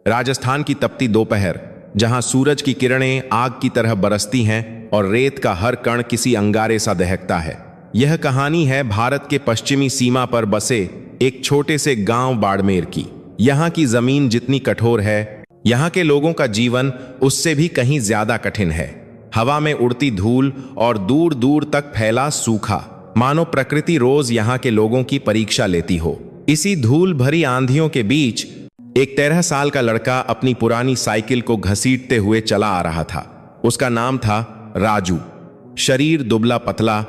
राजस्थान की तपती दोपहर, जहां सूरज की किरणें आग की तरह बरसती हैं और रेत का हर कण किसी अंगारे सा दहकता है। यह कहानी है भारत के पश्चिमी सीमा पर बसे एक छोटे से गांव बाड़मेर की। यहाँ की जमीन जितनी कठोर है, यहाँ के लोगों का जीवन उससे भी कहीं ज्यादा कठिन है। हवा में उड़ती धूल और दूर दूर तक फैला सूखा, मानो प्रकृति रोज यहाँ के लोगों की परीक्षा लेती हो। इसी धूल भरी आंधियों के बीच एक 13 साल का लड़का अपनी पुरानी साइकिल को घसीटते हुए चला आ रहा था। उसका नाम था राजू। शरीर दुबला पतला,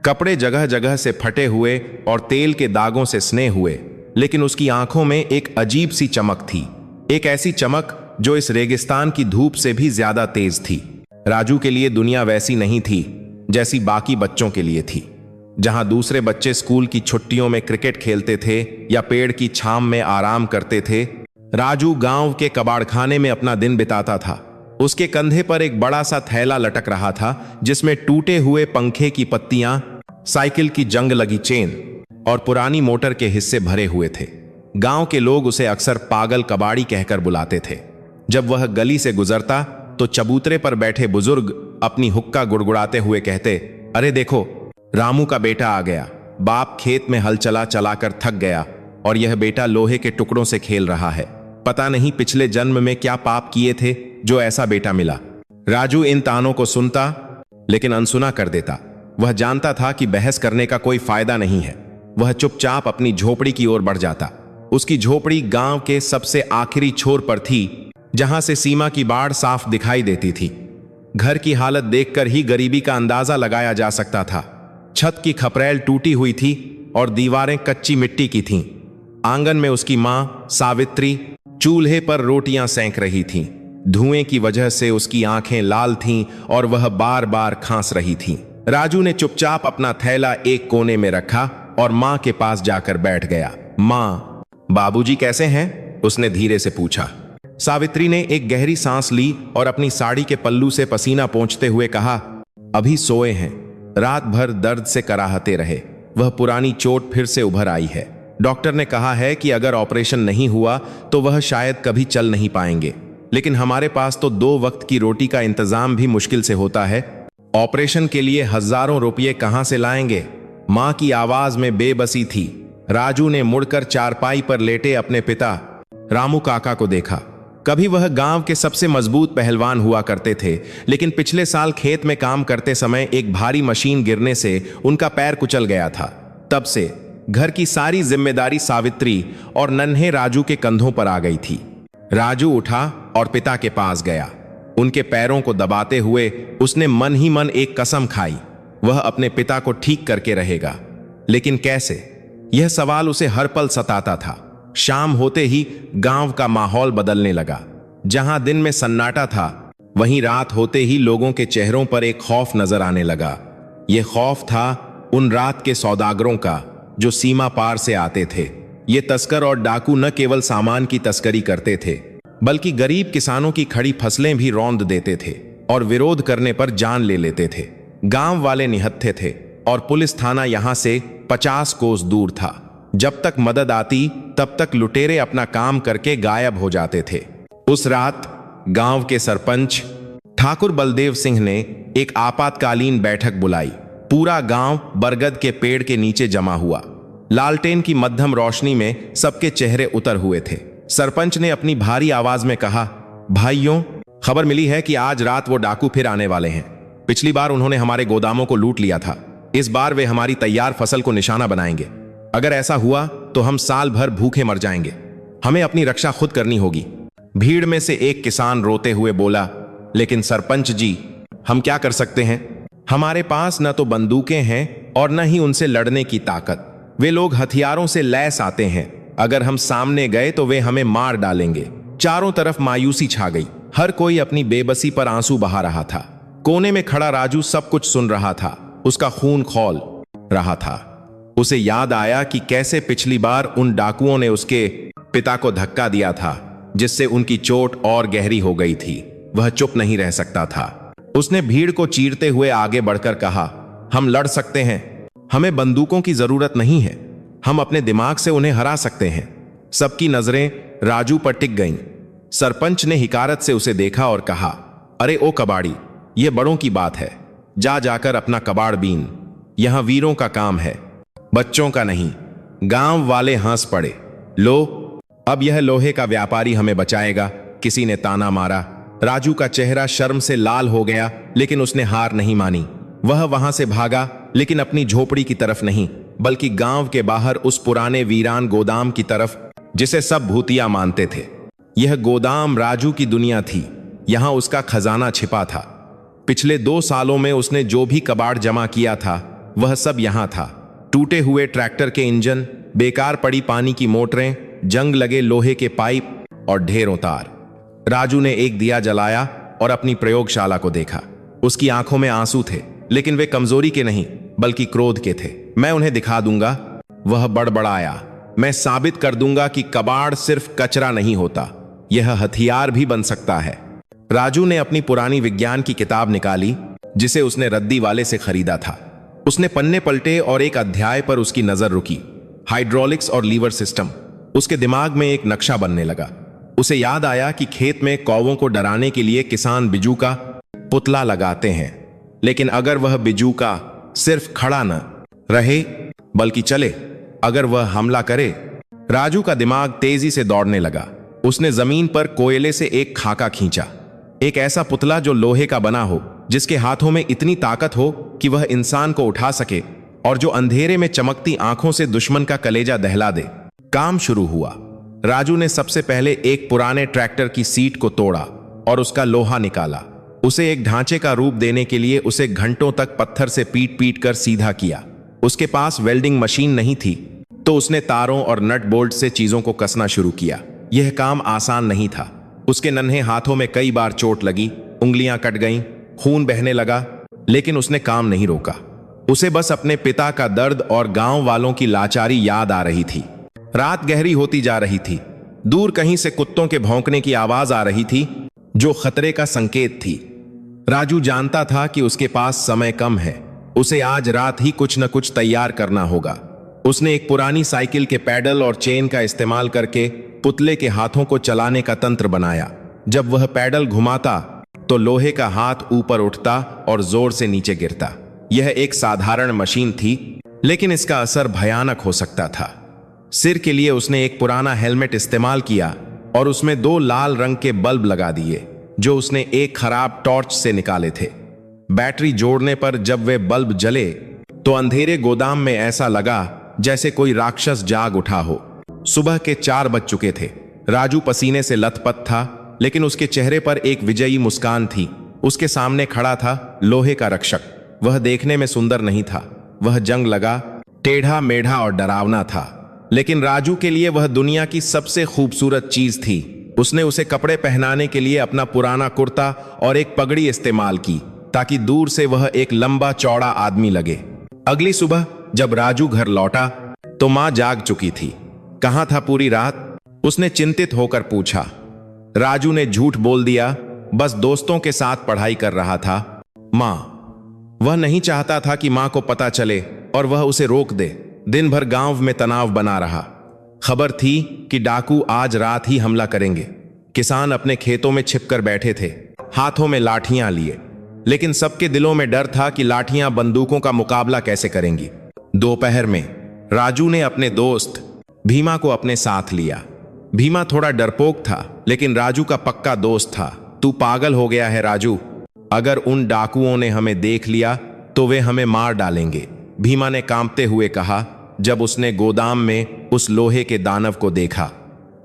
कपड़े जगह जगह से फटे हुए और तेल के दागों से स्ने हुए, लेकिन उसकी आंखों में एक अजीब सी चमक थी। एक ऐसी चमक जो इस रेगिस्तान की धूप से भी ज्यादा तेज थी। राजू के लिए दुनिया वैसी नहीं थी जैसी बाकी बच्चों के लिए थी। जहां दूसरे बच्चे स्कूल की छुट्टियों में क्रिकेट खेलते थे या पेड़ की छांव में आराम करते थे, राजू गांव के कबाड़खाने में अपना दिन बिताता था। उसके कंधे पर एक बड़ा सा थैला लटक रहा था, जिसमें टूटे हुए पंखे की पत्तियां, साइकिल की जंग लगी चेन और पुरानी मोटर के हिस्से भरे हुए थे। गांव के लोग उसे अक्सर पागल कबाड़ी कहकर बुलाते थे। जब वह गली से गुजरता तो चबूतरे पर बैठे बुजुर्ग अपनी हुक्का गुड़गुड़ाते हुए कहते, अरे देखो, रामू का बेटा आ गया। बाप खेत में हल चला चलाकर थक गया और यह बेटा लोहे के टुकड़ों से खेल रहा है। पता नहीं पिछले जन्म में क्या पाप किए थे जो ऐसा बेटा मिला। राजू इन तानों को सुनता लेकिन अनसुना कर देता। वह जानता था कि बहस करने का कोई फायदा नहीं है। वह चुपचाप अपनी झोपड़ी की ओर बढ़ जाता। उसकी झोपड़ी गांव के सबसे आखिरी छोर पर थी, जहां से सीमा की बाढ़ साफ दिखाई देती थी। घर की हालत देखकर ही गरीबी का अंदाजा लगाया जा सकता था। छत की खपरेल टूटी हुई थी और दीवारें कच्ची मिट्टी की थीं। आंगन में उसकी मां सावित्री चूल्हे पर रोटियां सेंक रही थीं। धुएं की वजह से उसकी आंखें लाल थीं और वह बार बार खांस रही थीं। राजू ने चुपचाप अपना थैला एक कोने में रखा और मां के पास जाकर बैठ गया। मां, बाबूजी कैसे हैं? उसने धीरे से पूछा। सावित्री ने एक गहरी सांस ली और अपनी साड़ी के पल्लू से पसीना पोंछते हुए कहा, अभी सोए हैं। रात भर दर्द से कराहते रहे। वह पुरानी चोट फिर से उभर आई है। डॉक्टर ने कहा है कि अगर ऑपरेशन नहीं हुआ तो वह शायद कभी चल नहीं पाएंगे, लेकिन हमारे पास तो 2 वक्त की रोटी का इंतजाम भी मुश्किल से होता है। ऑपरेशन के लिए हजारों रुपये कहां से लाएंगे? मां की आवाज में बेबसी थी। राजू ने मुड़कर चारपाई पर लेटे अपने पिता रामू काका को देखा। कभी वह गांव के सबसे मजबूत पहलवान हुआ करते थे, लेकिन पिछले साल खेत में काम करते समय एक भारी मशीन गिरने से उनका पैर कुचल गया था। तब से घर की सारी जिम्मेदारी सावित्री और नन्हे राजू के कंधों पर आ गई थी। राजू उठा और पिता के पास गया। उनके पैरों को दबाते हुए उसने मन ही मन एक कसम खाई, वह अपने पिता को ठीक करके रहेगा। लेकिन कैसे? यह सवाल उसे हर पल सताता था। शाम होते ही गांव का माहौल बदलने लगा। जहां दिन में सन्नाटा था, वहीं रात होते ही लोगों के चेहरों पर एक खौफ नजर आने लगा। यह खौफ था उन रात के सौदागरों का जो सीमा पार से आते थे। ये तस्कर और डाकू न केवल सामान की तस्करी करते थे, बल्कि गरीब किसानों की खड़ी फसलें भी रौंद देते थे और विरोध करने पर जान ले लेते थे। गांव वाले निहत्थे थे और पुलिस थाना यहां से 50 कोस दूर था। जब तक मदद आती तब तक लुटेरे अपना काम करके गायब हो जाते थे। उस रात गांव के सरपंच ठाकुर बलदेव सिंह ने एक आपातकालीन बैठक बुलाई। पूरा गांव बरगद के पेड़ के नीचे जमा हुआ। लालटेन की मध्यम रोशनी में सबके चेहरे उतर हुए थे। सरपंच ने अपनी भारी आवाज में कहा, भाइयों, खबर मिली है कि आज रात वो डाकू फिर आने वाले हैं। पिछली बार उन्होंने हमारे गोदामों को लूट लिया था। इस बार वे हमारी तैयार फसल को निशाना बनाएंगे। अगर ऐसा हुआ तो हम साल भर भूखे मर जाएंगे। हमें अपनी रक्षा खुद करनी होगी। भीड़ में से एक किसान रोते हुए बोला, लेकिन सरपंच जी, हम क्या कर सकते हैं? हमारे पास न तो बंदूकें हैं और न ही उनसे लड़ने की ताकत। वे लोग हथियारों से लैस आते हैं। अगर हम सामने गए तो वे हमें मार डालेंगे। चारों तरफ मायूसी छा गई। हर कोई अपनी बेबसी पर आंसू बहा रहा था। कोने में खड़ा राजू सब कुछ सुन रहा था। उसका खून खौल रहा था। उसे याद आया कि कैसे पिछली बार उन डाकुओं ने उसके पिता को धक्का दिया था, जिससे उनकी चोट और गहरी हो गई थी। वह चुप नहीं रह सकता था। उसने भीड़ को चीरते हुए आगे बढ़कर कहा, हम लड़ सकते हैं। हमें बंदूकों की जरूरत नहीं है। हम अपने दिमाग से उन्हें हरा सकते हैं। सबकी नजरें राजू पर टिक गईं। सरपंच ने हिकारत से उसे देखा और कहा, अरे ओ कबाड़ी, ये बड़ों की बात है, जा जाकर अपना कबाड़ बीन, यहां वीरों का काम है, बच्चों का नहीं। गांव वाले हंस पड़े। लो, अब यह लोहे का व्यापारी हमें बचाएगा, किसी ने ताना मारा। राजू का चेहरा शर्म से लाल हो गया, लेकिन उसने हार नहीं मानी। वह वहां से भागा, लेकिन अपनी झोपड़ी की तरफ नहीं, बल्कि गांव के बाहर उस पुराने वीरान गोदाम की तरफ जिसे सब भूतिया मानते थे। यह गोदाम राजू की दुनिया थी, यहां उसका खजाना छिपा था। पिछले 2 सालों में उसने जो भी कबाड़ जमा किया था वह सब यहां था। टूटे हुए ट्रैक्टर के इंजन, बेकार पड़ी पानी की मोटरें, जंग लगे लोहे के पाइप और ढेरों तार। राजू ने एक दिया जलाया और अपनी प्रयोगशाला को देखा। उसकी आंखों में आंसू थे, लेकिन वे कमजोरी के नहीं बल्कि क्रोध के थे। मैं उन्हें दिखा दूंगा, वह बड़बड़ाया। मैं साबित कर दूंगा कि कबाड़ सिर्फ कचरा नहीं होता, यह हथियार भी बन सकता है। राजू ने अपनी पुरानी विज्ञान की किताब निकाली, जिसे उसने रद्दी वाले से खरीदा था। उसने पन्ने पलटे और एक अध्याय पर उसकी नजर रुकी, हाइड्रोलिक्स और लीवर सिस्टम। उसके दिमाग में एक नक्शा बनने लगा। उसे याद आया कि खेत में कौवों को डराने के लिए किसान बिजू का पुतला लगाते हैं, लेकिन अगर वह बिजू का सिर्फ खड़ा न रहे बल्कि चले, अगर वह हमला करे। राजू का दिमाग तेजी से दौड़ने लगा। उसने जमीन पर कोयले से एक खाका खींचा, एक ऐसा पुतला जो लोहे का बना हो, जिसके हाथों में इतनी ताकत हो कि वह इंसान को उठा सके और जो अंधेरे में चमकती आंखों से दुश्मन का कलेजा दहला दे। काम शुरू हुआ। राजू ने सबसे पहले एक पुराने ट्रैक्टर की सीट को तोड़ा और उसका लोहा निकाला। उसे एक ढांचे का रूप देने के लिए उसे घंटों तक पत्थर से पीट पीट कर सीधा किया। उसके पास वेल्डिंग मशीन नहीं थी, तो उसने तारों और नट बोल्ट से चीजों को कसना शुरू किया। यह काम आसान नहीं था। उसके नन्हे हाथों में कई बार चोट लगी, उंगलियां कट गईं, खून बहने लगा, लेकिन उसने काम नहीं रोका। उसे बस अपने पिता का दर्द और गांव वालों की लाचारी याद आ रही थी। रात गहरी होती जा रही थी। दूर कहीं से कुत्तों के भौंकने की आवाज आ रही थी, जो खतरे का संकेत थी। राजू जानता था कि उसके पास समय कम है। उसे आज रात ही कुछ न कुछ तैयार करना होगा। उसने एक पुरानी साइकिल के पैडल और चेन का इस्तेमाल करके पुतले के हाथों को चलाने का तंत्र बनाया। जब वह पैडल घुमाता तो लोहे का हाथ ऊपर उठता और जोर से नीचे गिरता। यह एक साधारण मशीन थी, लेकिन इसका असर भयानक हो सकता था। सिर के लिए उसने एक पुराना हेलमेट इस्तेमाल किया और उसमें 2 लाल रंग के बल्ब लगा दिए, जो उसने एक खराब टॉर्च से निकाले थे। बैटरी जोड़ने पर जब वे बल्ब जले तो अंधेरे गोदाम में ऐसा लगा जैसे कोई राक्षस जाग उठा हो। सुबह के 4 बज चुके थे। राजू पसीने से लथपथ था, लेकिन उसके चेहरे पर एक विजयी मुस्कान थी। उसके सामने खड़ा था लोहे का रक्षक। वह देखने में सुंदर नहीं था, वह जंग लगा, टेढ़ा मेढ़ा और डरावना था, लेकिन राजू के लिए वह दुनिया की सबसे खूबसूरत चीज थी। उसने उसे कपड़े पहनाने के लिए अपना पुराना कुर्ता और एक पगड़ी इस्तेमाल की, ताकि दूर से वह एक लंबा चौड़ा आदमी लगे। अगली सुबह जब राजू घर लौटा तो मां जाग चुकी थी। कहां था पूरी रात? उसने चिंतित होकर पूछा। राजू ने झूठ बोल दिया, बस दोस्तों के साथ पढ़ाई कर रहा था। मां, वह नहीं चाहता था कि मां को पता चले और वह उसे रोक दे। दिन भर गांव में तनाव बना रहा। खबर थी कि डाकू आज रात ही हमला करेंगे। किसान अपने खेतों में छिपकर बैठे थे, हाथों में लाठियां लिए, लेकिन सबके दिलों में डर था कि लाठियां बंदूकों का मुकाबला कैसे करेंगी। दोपहर में राजू ने अपने दोस्त भीमा को अपने साथ लिया। भीमा थोड़ा डरपोक था, लेकिन राजू का पक्का दोस्त था। तू पागल हो गया है राजू, अगर उन डाकुओं ने हमें देख लिया तो वे हमें मार डालेंगे, भीमा ने कांपते हुए कहा। जब उसने गोदाम में उस लोहे के दानव को देखा,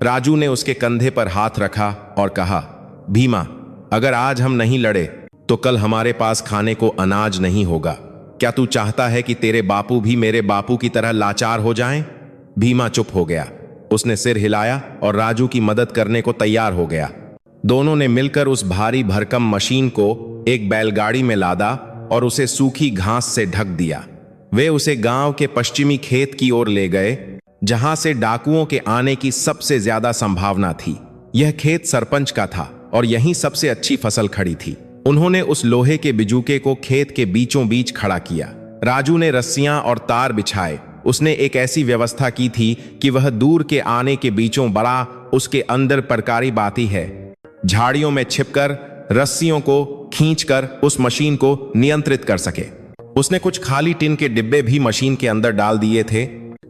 राजू ने उसके कंधे पर हाथ रखा और कहा, भीमा, अगर आज हम नहीं लड़े तो कल हमारे पास खाने को अनाज नहीं होगा। क्या तू चाहता है कि तेरे बापू भी मेरे बापू की तरह लाचार हो जाएं? भीमा चुप हो गया। उसने सिर हिलाया और राजू की मदद करने को तैयार हो गया। दोनों ने मिलकर उस भारी भरकम मशीन को एक बैलगाड़ी में लादा और उसे सूखी घास से ढक दिया। वे उसे गांव के पश्चिमी खेत की ओर ले गए, जहां से डाकुओं के आने की सबसे ज्यादा संभावना थी। यह खेत सरपंच का था और यहीं सबसे अच्छी फसल खड़ी थी। उन्होंने उस लोहे के बिजूके को खेत के बीचों बीच खड़ा किया। राजू ने रस्सियां और तार बिछाए उसने एक ऐसी व्यवस्था की थी कि वह दूर के आने के बीचों बड़ा उसके अंदर प्रकारी बाती है। झाड़ियों में छिपकर रस्सियों को खींचकर उस मशीन को नियंत्रित कर सके। उसने कुछ खाली टिन के डिब्बे भी मशीन के अंदर डाल दिए थे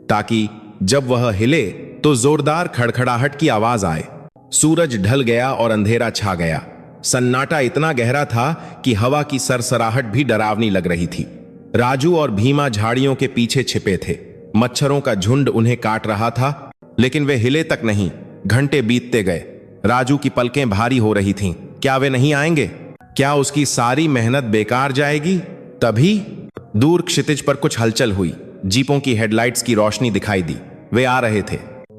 ताकि जब वह हिले तो जोरदार खड़खड़ाहट की आवाज आए। सूरज ढल गया और अंधेरा छा गया। सन्नाटा इतना गहरा था कि हवा की सरसराहट भी डरावनी लग रही थी। राजू और भीमा झाड़ियों के पीछे छिपे थे। मच्छरों का झुंड उन्हें काट रहा था, लेकिन वे हिले तक नहीं। घंटे बीतते गए। राजू की पलकें भारी हो रही थीं। क्या वे नहीं आएंगे? क्या उसकी सारी मेहनत बेकार जाएगी? तभी दूर क्षितिज पर कुछ हलचल हुई। जीपों की हेडलाइट्स की रोशनी दिखाई दी। वे आ रहे थे।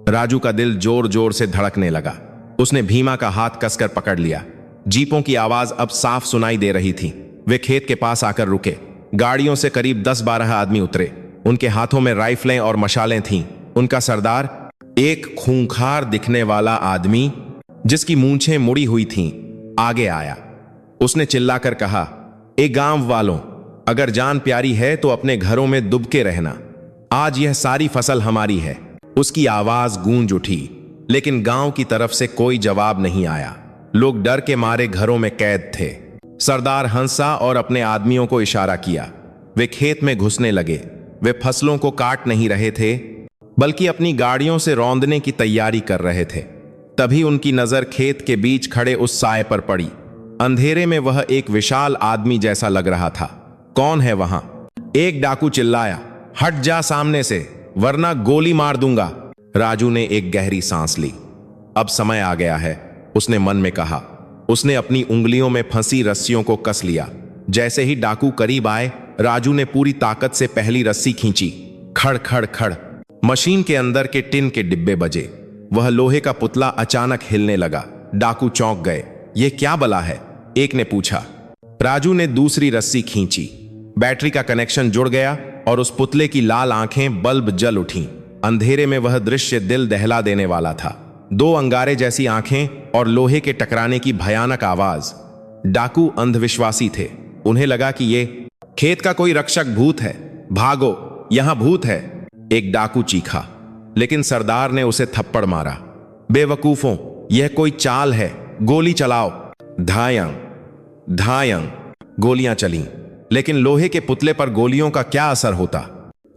राजू का दिल जोर जोर से धड़कने लगा। उसने भीमा का हाथ कसकर पकड़ लिया। जीपों की आवाज अब साफ सुनाई दे रही थी। वे खेत के पास आकर रुके। गाड़ियों से करीब 10-12 आदमी उतरे। उनके हाथों में राइफलें और मशालें थीं। उनका सरदार, एक खूंखार दिखने वाला आदमी जिसकी मूंछें मुड़ी हुई थीं, आगे आया। उसने चिल्लाकर कहा, ए गांव वालों, अगर जान प्यारी है तो अपने घरों में दुबके रहना। आज यह सारी फसल हमारी है। उसकी आवाज गूंज उठी, लेकिन गांव की तरफ से कोई जवाब नहीं आया। लोग डर के मारे घरों में कैद थे। सरदार हंसा और अपने आदमियों को इशारा किया। वे खेत में घुसने लगे। वे फसलों को काट नहीं रहे थे, बल्कि अपनी गाड़ियों से रौंदने की तैयारी कर रहे थे। तभी उनकी नजर खेत के बीच खड़े उस साए पर पड़ी। अंधेरे में वह एक विशाल आदमी जैसा लग रहा था। कौन है वहां? एक डाकू चिल्लाया, हट जा सामने से, वरना गोली मार दूंगा। राजू ने एक गहरी सांस ली। अब समय आ गया है, उसने मन में कहा। उसने अपनी उंगलियों में फंसी रस्सियों को कस लिया। जैसे ही डाकू करीब आए, राजू ने पूरी ताकत से पहली रस्सी खींची। खड़ खड़ खड़ मशीन के अंदर के टिन के डिब्बे बजे। वह लोहे का पुतला अचानक हिलने लगा। डाकू चौंक गए। यह क्या बला है? एक ने पूछा। राजू ने दूसरी रस्सी खींची। बैटरी का कनेक्शन जुड़ गया और उस पुतले की लाल आंखें बल्ब जल उठीं। अंधेरे में वह दृश्य दिल दहला देने वाला था। 2 अंगारे जैसी आंखें और लोहे के टकराने की भयानक आवाज। डाकू अंधविश्वासी थे। उन्हें लगा कि ये खेत का कोई रक्षक भूत है। भागो, यहां भूत है, एक डाकू चीखा। लेकिन सरदार ने उसे थप्पड़ मारा। बेवकूफों, यह कोई चाल है, गोली चलाओ। धायंग धायंग गोलियां चलीं, लेकिन लोहे के पुतले पर गोलियों का क्या असर होता?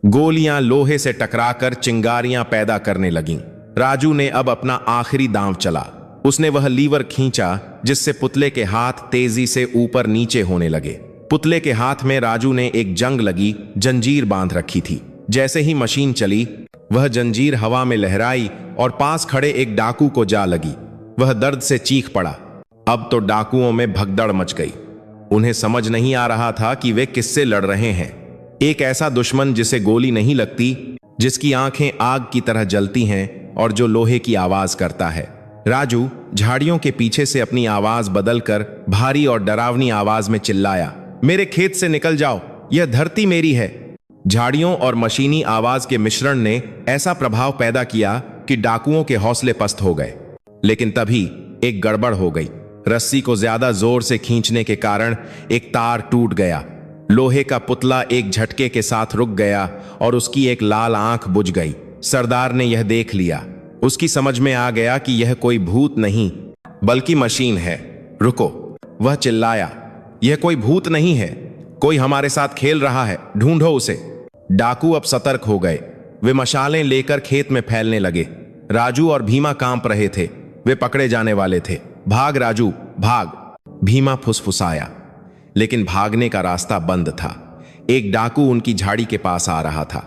गोलियां लोहे से टकराकर चिंगारियां पैदा करने लगीं। राजू ने अब अपना आखिरी दांव चला। उसने वह लीवर खींचा जिससे पुतले के हाथ तेजी से ऊपर नीचे होने लगे। पुतले के हाथ में राजू ने एक जंग लगी जंजीर बांध रखी थी। जैसे ही मशीन चली, वह जंजीर हवा में लहराई और पास खड़े एक डाकू को जा लगी। वह दर्द से चीख पड़ा। अब तो डाकुओं में भगदड़ मच गई। उन्हें समझ नहीं आ रहा था कि वे किससे लड़ रहे हैं। एक ऐसा दुश्मन जिसे गोली नहीं लगती, जिसकी आंखें आग की तरह जलती हैं और जो लोहे की आवाज करता है। राजू झाड़ियों के पीछे से अपनी आवाज बदलकर भारी और डरावनी आवाज में चिल्लाया, मेरे खेत से निकल जाओ, यह धरती मेरी है। झाड़ियों और मशीनी आवाज के मिश्रण ने ऐसा प्रभाव पैदा किया कि डाकुओं के हौसले पस्त हो गए। लेकिन तभी एक गड़बड़ हो गई। रस्सी को ज्यादा जोर से खींचने के कारण एक तार टूट गया। लोहे का पुतला एक झटके के साथ रुक गया और उसकी एक लाल आंख बुझ गई। सरदार ने यह देख लिया। उसकी समझ में आ गया कि यह कोई भूत नहीं बल्कि मशीन है। रुको, वह चिल्लाया, यह कोई भूत नहीं है, कोई हमारे साथ खेल रहा है, ढूंढो उसे। डाकू अब सतर्क हो गए। वे मशालें लेकर खेत में फैलने लगे। राजू और भीमा कांप रहे थे। वे पकड़े जाने वाले थे। भाग राजू, भाग, भीमा फुसफुसाया। लेकिन भागने का रास्ता बंद था। एक डाकू उनकी झाड़ी के पास आ रहा था।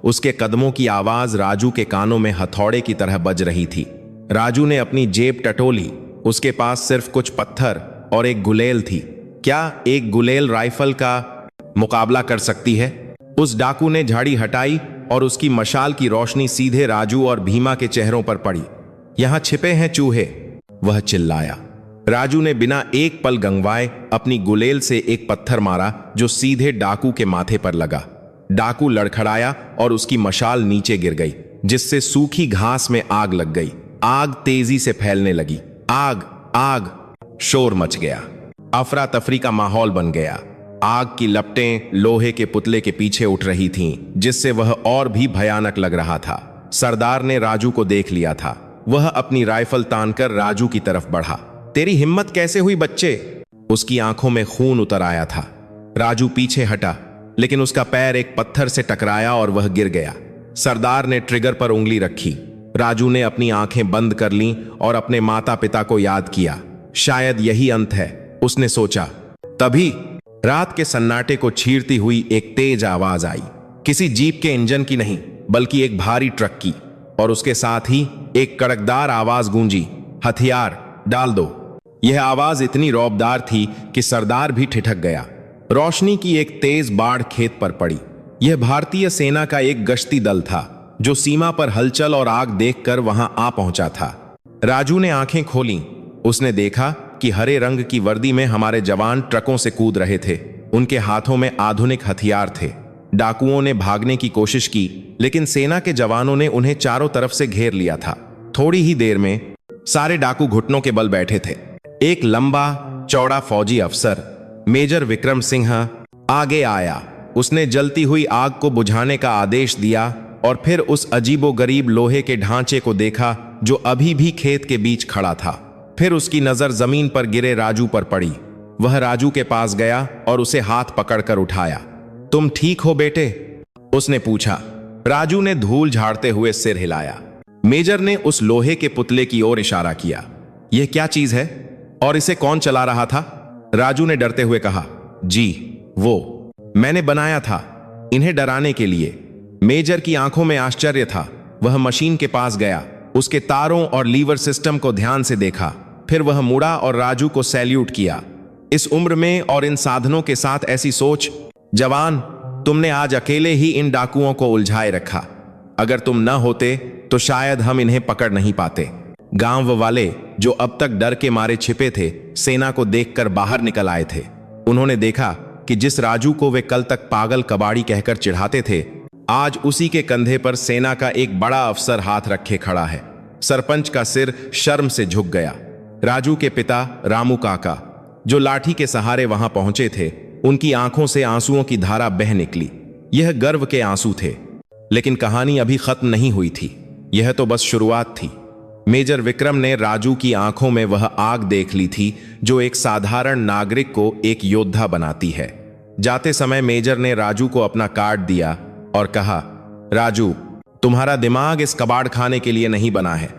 उसके कदमों की आवाज राजू के कानों में हथौड़े की तरह बज रही थी। राजू ने अपनी जेब टटोली। उसके पास सिर्फ कुछ पत्थर और एक गुलेल थी। क्या एक गुलेल राइफल का मुकाबला कर सकती है? उस डाकू ने झाड़ी हटाई और उसकी मशाल की रोशनी सीधे राजू और भीमा के चेहरों पर पड़ी। यहां छिपे हैं चूहे, वह चिल्लाया। राजू ने बिना एक पल गंवाए अपनी गुलेल से एक पत्थर मारा जो सीधे डाकू के माथे पर लगा। डाकू लड़खड़ाया और उसकी मशाल नीचे गिर गई, जिससे सूखी घास में आग लग गई। आग तेजी से फैलने लगी। आग, आग, शोर मच गया। अफरा तफरी का माहौल बन गया। आग की लपटें लोहे के पुतले के पीछे उठ रही थीं, जिससे वह और भी भयानक लग रहा था। सरदार ने राजू को देख लिया था। वह अपनी राइफल तानकर राजू की तरफ बढ़ा। तेरी हिम्मत कैसे हुई बच्चे? उसकी आंखों में खून उतर आया था। राजू पीछे हटा, लेकिन उसका पैर एक पत्थर से टकराया और वह गिर गया। सरदार ने ट्रिगर पर उंगली रखी। राजू ने अपनी आंखें बंद कर लीं और अपने माता पिता को याद किया। शायद यही अंत है, उसने सोचा। तभी रात के सन्नाटे को चीरती हुई एक तेज आवाज आई। किसी जीप के इंजन की नहीं, बल्कि एक भारी ट्रक की। और उसके साथ ही एक कड़कदार आवाज गूंजी, हथियार डाल दो। यह आवाज इतनी रौबदार थी कि सरदार भी ठिठक गया। रोशनी की एक तेज बाढ़ खेत पर पड़ी। यह भारतीय सेना का एक गश्ती दल था, जो सीमा पर हलचल और आग देखकर वहां आ पहुंचा था। राजू ने आंखें खोलीं। उसने देखा कि हरे रंग की वर्दी में हमारे जवान ट्रकों से कूद रहे थे। उनके हाथों में आधुनिक हथियार थे। डाकुओं ने भागने की कोशिश की, लेकिन सेना के जवानों ने उन्हें चारों तरफ से घेर लिया था। थोड़ी ही देर में सारे डाकू घुटनों के बल बैठे थे। एक लंबा चौड़ा फौजी अफसर, मेजर विक्रम सिंह, आगे आया। उसने जलती हुई आग को बुझाने का आदेश दिया और फिर उस अजीबोगरीब लोहे के ढांचे को देखा जो अभी भी खेत के बीच खड़ा था। फिर उसकी नजर जमीन पर गिरे राजू पर पड़ी। वह राजू के पास गया और उसे हाथ पकड़कर उठाया। तुम ठीक हो बेटे? उसने पूछा। राजू ने धूल झाड़ते हुए सिर हिलाया। मेजर ने उस लोहे के पुतले की ओर इशारा किया। यह क्या चीज है और इसे कौन चला रहा था? राजू ने डरते हुए कहा। जी, वो मैंने बनाया था, इन्हें डराने के लिए। मेजर की आंखों में आश्चर्य था। वह मशीन के पास गया, उसके तारों और लीवर सिस्टम को ध्यान से देखा। फिर वह मुड़ा और राजू को सैल्यूट किया। इस उम्र में और इन साधनों के साथ ऐसी सोच। जवान, तुमने आज अकेले ही इन डाकुओं को उलझाए रखा। अगर तुम न होते तो शायद हम इन्हें पकड़ नहीं पाते। गांव वाले, जो अब तक डर के मारे छिपे थे, सेना को देखकर बाहर निकल आए थे। उन्होंने देखा कि जिस राजू को वे कल तक पागल कबाड़ी कहकर चिढ़ाते थे, आज उसी के कंधे पर सेना का एक बड़ा अफसर हाथ रखे खड़ा है। सरपंच का सिर शर्म से झुक गया। राजू के पिता रामू काका, जो लाठी के सहारे वहां पहुंचे थे, उनकी आंखों से आंसुओं की धारा बह निकली। यह गर्व के आंसू थे। लेकिन कहानी अभी खत्म नहीं हुई थी। यह तो बस शुरुआत थी। मेजर विक्रम ने राजू की आंखों में वह आग देख ली थी जो एक साधारण नागरिक को एक योद्धा बनाती है। जाते समय मेजर ने राजू को अपना कार्ड दिया और कहा, राजू, तुम्हारा दिमाग इस कबाड़ खाने के लिए नहीं बना है।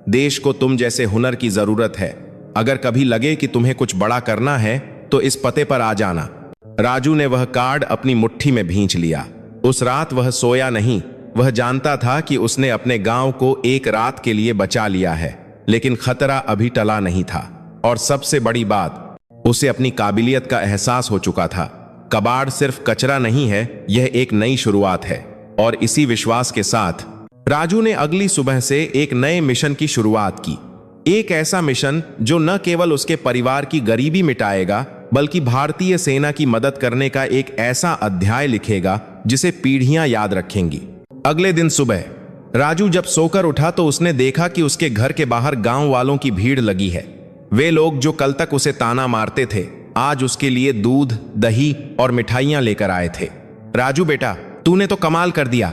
देश को तुम जैसे हुनर की जरूरत है। अगर कभी लगे कि तुम्हें कुछ बड़ा करना है तो इस पते पर आ जाना। राजू ने वह कार्ड अपनी मुट्ठी में भींच लिया। उस रात वह सोया नहीं। वह जानता था कि उसने अपने गांव को एक रात के लिए बचा लिया है, लेकिन खतरा अभी टला नहीं था। और सबसे बड़ी बात, उसे अपनी काबिलियत का एहसास हो चुका था। कबाड़ सिर्फ कचरा नहीं है, यह एक नई शुरुआत है। और इसी विश्वास के साथ राजू ने अगली सुबह से एक नए मिशन की शुरुआत की। एक ऐसा मिशन जो न केवल उसके परिवार की गरीबी मिटाएगा, बल्कि भारतीय सेना की मदद करने का एक ऐसा अध्याय लिखेगा जिसे पीढ़ियां याद रखेंगी। अगले दिन सुबह राजू जब सोकर उठा तो उसने देखा कि उसके घर के बाहर गांव वालों की भीड़ लगी है। वे लोग जो कल तक उसे ताना मारते थे, आज उसके लिए दूध, दही और मिठाइयां लेकर आए थे। राजू बेटा, तूने तो कमाल कर दिया।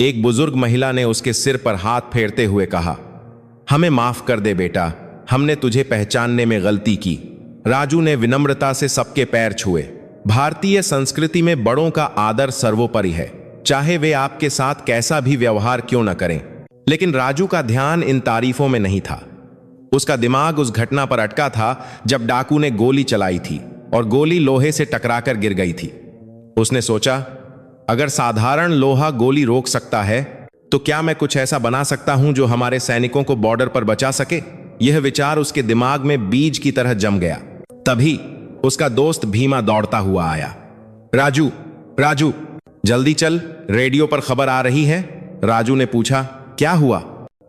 एक बुजुर्ग महिला ने उसके सिर पर हाथ फेरते हुए कहा। हमें माफ कर दे बेटा, हमने तुझे पहचानने में गलती की। राजू ने विनम्रता से सबके पैर छुए। भारतीय संस्कृति में बड़ों का आदर सर्वोपरि है, चाहे वे आपके साथ कैसा भी व्यवहार क्यों न करें। लेकिन राजू का ध्यान इन तारीफों में नहीं था। उसका दिमाग उस घटना पर अटका था जब डाकू ने गोली चलाई थी और गोली लोहे से टकराकर गिर गई थी। उसने सोचा, अगर साधारण लोहा गोली रोक सकता है तो क्या मैं कुछ ऐसा बना सकता हूं जो हमारे सैनिकों को बॉर्डर पर बचा सके। यह विचार उसके दिमाग में बीज की तरह जम गया। तभी उसका दोस्त भीमा दौड़ता हुआ आया। राजू, राजू, जल्दी चल, रेडियो पर खबर आ रही है। राजू ने पूछा, क्या हुआ?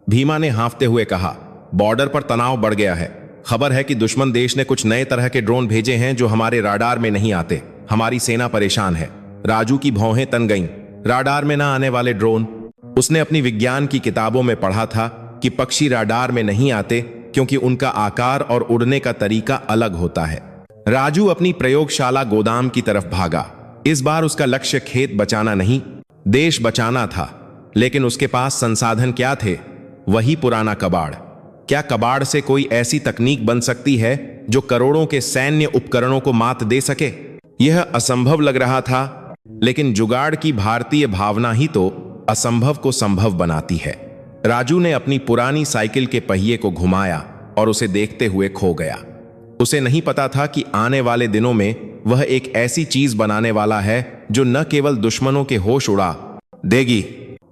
भीमा ने हाँफते हुए कहा, बॉर्डर पर तनाव बढ़ गया है। खबर है कि दुश्मन देश ने कुछ नए तरह के ड्रोन भेजे हैं जो हमारे राडार में नहीं आते। हमारी सेना परेशान है। राजू की भौहें तन गईं। राडार में ना आने वाले ड्रोन। उसने अपनी विज्ञान की किताबों में पढ़ा था कि पक्षी राडार में नहीं आते क्योंकि उनका आकार और उड़ने का तरीका अलग होता है। राजू अपनी प्रयोगशाला गोदाम की तरफ भागा। इस बार उसका लक्ष्य खेत बचाना नहीं, देश बचाना था। लेकिन उसके पास संसाधन क्या थे? वही पुराना कबाड़। क्या कबाड़ से कोई ऐसी तकनीक बन सकती है जो करोड़ों के सैन्य उपकरणों को मात दे सके? यह असंभव लग रहा था, लेकिन जुगाड़ की भारतीय भावना ही तो असंभव को संभव बनाती है। राजू ने अपनी पुरानी साइकिल के पहिए को घुमाया और उसे देखते हुए खो गया। उसे नहीं पता था कि आने वाले दिनों में वह एक ऐसी चीज बनाने वाला है जो न केवल दुश्मनों के होश उड़ा देगी,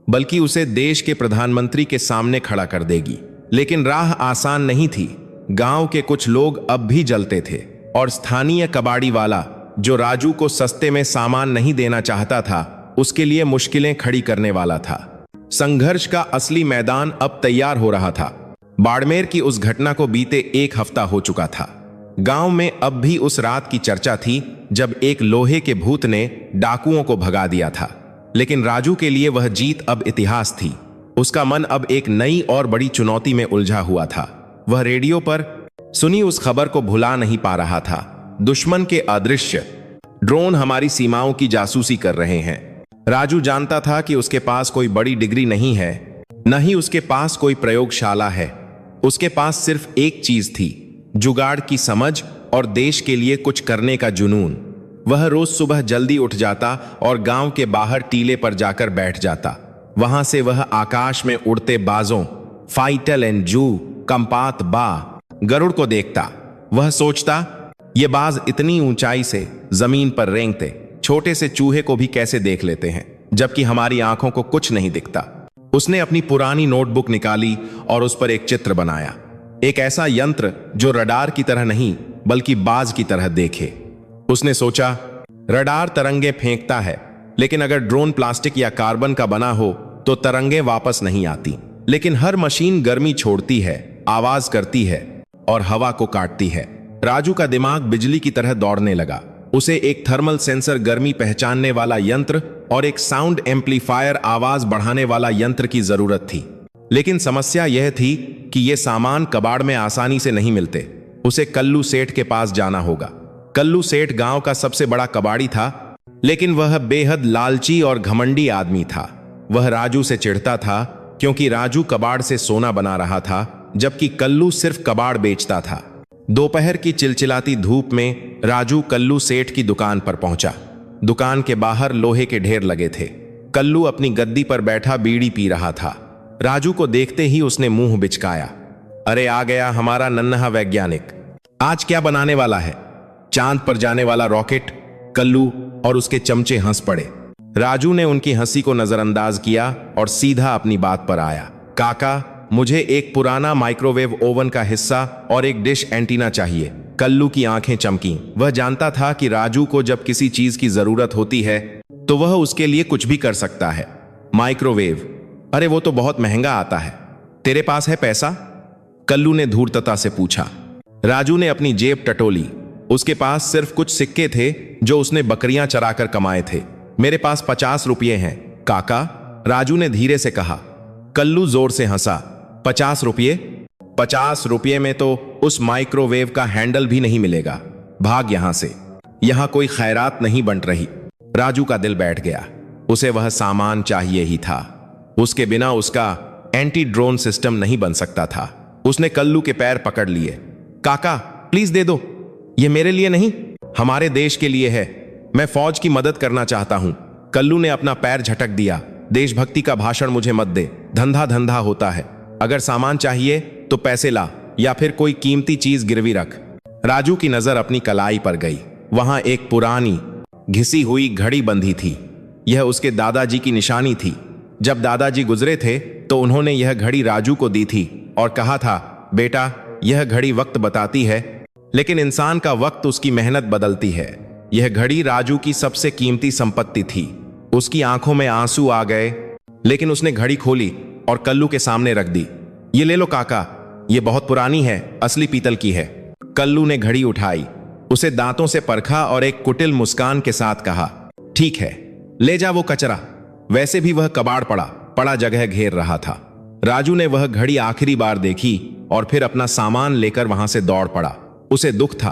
बल्कि उसे देश के प्रधानमंत्री के सामने खड़ा कर देगी। लेकिन राह आसान नहीं थी। गांव के कुछ लोग अब भी जलते थे और स्थानीय कबाड़ी वाला, जो राजू को सस्ते में सामान नहीं देना चाहता था, उसके लिए मुश्किलें खड़ी करने वाला था। संघर्ष का असली मैदान अब तैयार हो रहा था। बाड़मेर की उस घटना को बीते 1 हफ्ता हो चुका था। गांव में अब भी उस रात की चर्चा थी जब एक लोहे के भूत ने डाकुओं को भगा दिया था। लेकिन राजू के लिए वह जीत अब इतिहास थी। उसका मन अब एक नई और बड़ी चुनौती में उलझा हुआ था। वह रेडियो पर सुनी उस खबर को भुला नहीं पा रहा था। दुश्मन के अदृश्य ड्रोन हमारी सीमाओं की जासूसी कर रहे हैं। राजू जानता था कि उसके पास कोई बड़ी डिग्री नहीं है, न ही उसके पास कोई प्रयोगशाला है। उसके पास सिर्फ एक चीज थी, जुगाड़ की समझ और देश के लिए कुछ करने का जुनून। वह रोज सुबह जल्दी उठ जाता और गांव के बाहर टीले पर जाकर बैठ जाता। वहां से वह आकाश में उड़ते बाजों, फाइटल एंड जू, कंपात बा, गरुड़ को देखता। वह सोचता, ये बाज इतनी ऊंचाई से जमीन पर रेंगते छोटे से चूहे को भी कैसे देख लेते हैं, जबकि हमारी आंखों को कुछ नहीं दिखता। उसने अपनी पुरानी नोटबुक निकाली और उस पर एक चित्र बनाया। एक ऐसा यंत्र जो रडार की तरह नहीं बल्कि बाज की तरह देखे। उसने सोचा, रडार तरंगे फेंकता है, लेकिन अगर ड्रोन प्लास्टिक या कार्बन का बना हो तो तरंगे वापस नहीं आती। लेकिन हर मशीन गर्मी छोड़ती है, आवाज करती है और हवा को काटती है। राजू का दिमाग बिजली की तरह दौड़ने लगा। उसे एक थर्मल सेंसर, गर्मी पहचानने वाला यंत्र और एक साउंड एम्पलीफायर, आवाज बढ़ाने वाला यंत्र की जरूरत थी। लेकिन समस्या यह थी कि ये सामान कबाड़ में आसानी से नहीं मिलते। उसे कल्लू सेठ के पास जाना होगा। कल्लू सेठ गांव का सबसे बड़ा कबाड़ी था, लेकिन वह बेहद लालची और घमंडी आदमी था। वह राजू से चिढ़ता था क्योंकि राजू कबाड़ से सोना बना रहा था, जबकि कल्लू सिर्फ कबाड़ बेचता था। दोपहर की चिलचिलाती धूप में राजू कल्लू सेठ की दुकान पर पहुंचा। दुकान के बाहर लोहे के ढेर लगे थे। कल्लू अपनी गद्दी पर बैठा बीड़ी पी रहा था। राजू को देखते ही उसने मुंह बिचकाया। अरे आ गया हमारा नन्हा वैज्ञानिक। आज क्या बनाने वाला है? चांद पर जाने वाला रॉकेट? कल्लू और उसके चमचे हंस पड़े। राजू ने उनकी हंसी को नजरअंदाज किया और सीधा अपनी बात पर आया। काका, मुझे एक पुराना माइक्रोवेव ओवन का हिस्सा और एक डिश एंटीना चाहिए। कल्लू की आंखें चमकीं। वह जानता था कि राजू को जब किसी चीज की जरूरत होती है तो वह उसके लिए कुछ भी कर सकता है। माइक्रोवेव? अरे वो तो बहुत महंगा आता है। तेरे पास है पैसा? कल्लू ने धूर्तता से पूछा। राजू ने अपनी जेब टटोली। उसके पास सिर्फ कुछ सिक्के थे जो उसने बकरियां चराकर कमाए थे। मेरे पास 50 रुपये हैं काका, राजू ने धीरे से कहा। कल्लू जोर से हंसा। 50 रुपये? 50 रुपये में तो उस माइक्रोवेव का हैंडल भी नहीं मिलेगा। भाग यहां से, यहां कोई खैरात नहीं बंट रही। राजू का दिल बैठ गया। उसे वह सामान चाहिए ही था। उसके बिना उसका एंटी ड्रोन सिस्टम नहीं बन सकता था। उसने कल्लू के पैर पकड़ लिए। काका प्लीज दे दो, ये मेरे लिए नहीं, हमारे देश के लिए है। मैं फौज की मदद करना चाहता हूं। कल्लू ने अपना पैर झटक दिया। देशभक्ति का भाषण मुझे मत दे, धंधा धंधा होता है। अगर सामान चाहिए तो पैसे ला या फिर कोई कीमती चीज गिरवी रख। राजू की नजर अपनी कलाई पर गई। वहां एक पुरानी घिसी हुई घड़ी बंधी थी। यह उसके दादाजी की निशानी थी। जब दादाजी गुजरे थे तो उन्होंने यह घड़ी राजू को दी थी और कहा था, बेटा यह घड़ी वक्त बताती है, लेकिन इंसान का वक्त उसकी मेहनत बदलती है। यह घड़ी राजू की सबसे कीमती संपत्ति थी। उसकी आंखों में आंसू आ गए, लेकिन उसने घड़ी खोली और कल्लू के सामने रख दी। ये ले लो काका, ये बहुत पुरानी है, असली पीतल की है। कल्लू ने घड़ी उठाई, उसे दांतों से परखा और एक कुटिल मुस्कान के साथ कहा, ठीक है, ले जा वो कचरा। वैसे भी वह कबाड़ पड़ा जगह घेर रहा था। राजू ने वह घड़ी आखिरी बार देखी और फिर अपना सामान लेकर वहां से दौड़ पड़ा। उसे दुख था,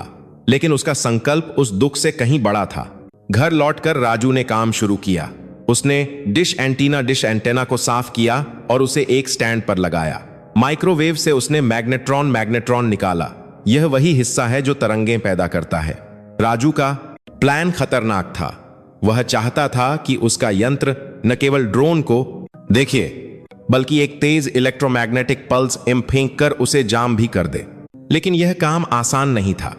लेकिन उसका संकल्प उस दुख से कहीं बड़ा था। घर लौटकर राजू ने काम शुरू किया। उसने डिश एंटीना को साफ किया और उसे एक स्टैंड पर लगाया। माइक्रोवेव से उसने मैग्नेट्रॉन निकाला। यह वही हिस्सा है जो तरंगें पैदा करता है। राजू का प्लान खतरनाक था। वह चाहता था कि उसका यंत्र न केवल ड्रोन को देखिए बल्कि एक तेज इलेक्ट्रोमैग्नेटिक पल्स फेंक कर उसे जाम भी कर दे। लेकिन यह काम आसान नहीं था।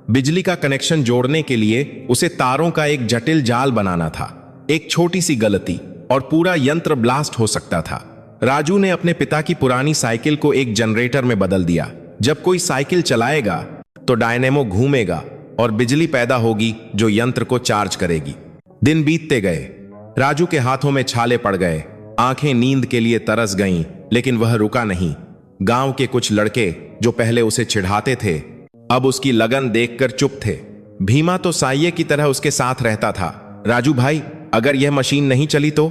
बिजली का कनेक्शन जोड़ने के लिए उसे तारों का एक जटिल जाल बनाना था। एक छोटी सी गलती और पूरा यंत्र ब्लास्ट हो सकता था। राजू ने अपने पिता की पुरानी साइकिल को एक जनरेटर में बदल दिया। जब कोई साइकिल चलाएगा तो डायनेमो घूमेगा और बिजली पैदा होगी जो यंत्र को चार्ज करेगी। दिन बीतते गए। राजू के हाथों में छाले पड़ गए, आंखें नींद के लिए तरस गईं, लेकिन वह रुका नहीं। गांव के कुछ लड़के जो पहले उसे चिढ़ाते थे अब उसकी लगन देखकर चुप थे। भीमा तो साये की तरह उसके साथ रहता था। राजू भाई, अगर यह मशीन नहीं चली तो?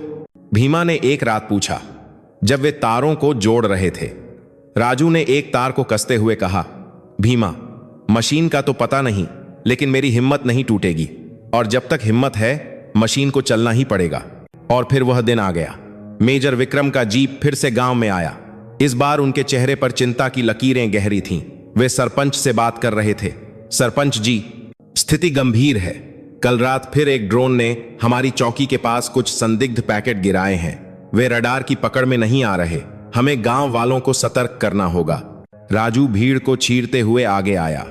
भीमा ने एक रात पूछा जब वे तारों को जोड़ रहे थे। राजू ने एक तार को कसते हुए कहा, भीमा, मशीन का तो पता नहीं, लेकिन मेरी हिम्मत नहीं टूटेगी और जब तक हिम्मत है मशीन को चलना ही पड़ेगा। और फिर वह दिन आ गया। मेजर विक्रम का जीप फिर से गांव में आया। इस बार उनके चेहरे पर चिंता की लकीरें गहरी थीं। वे सरपंच से बात कर रहे थे। सरपंच जी, स्थिति गंभीर है। कल रात फिर एक ड्रोन ने हमारी चौकी के पास कुछ संदिग्ध पैकेट गिराए हैं। वे रडार की पकड़ में नहीं आ रहे। हमें गांव वालों को सतर्क करना होगा। राजू भीड़ को चीरते हुए आगे आया।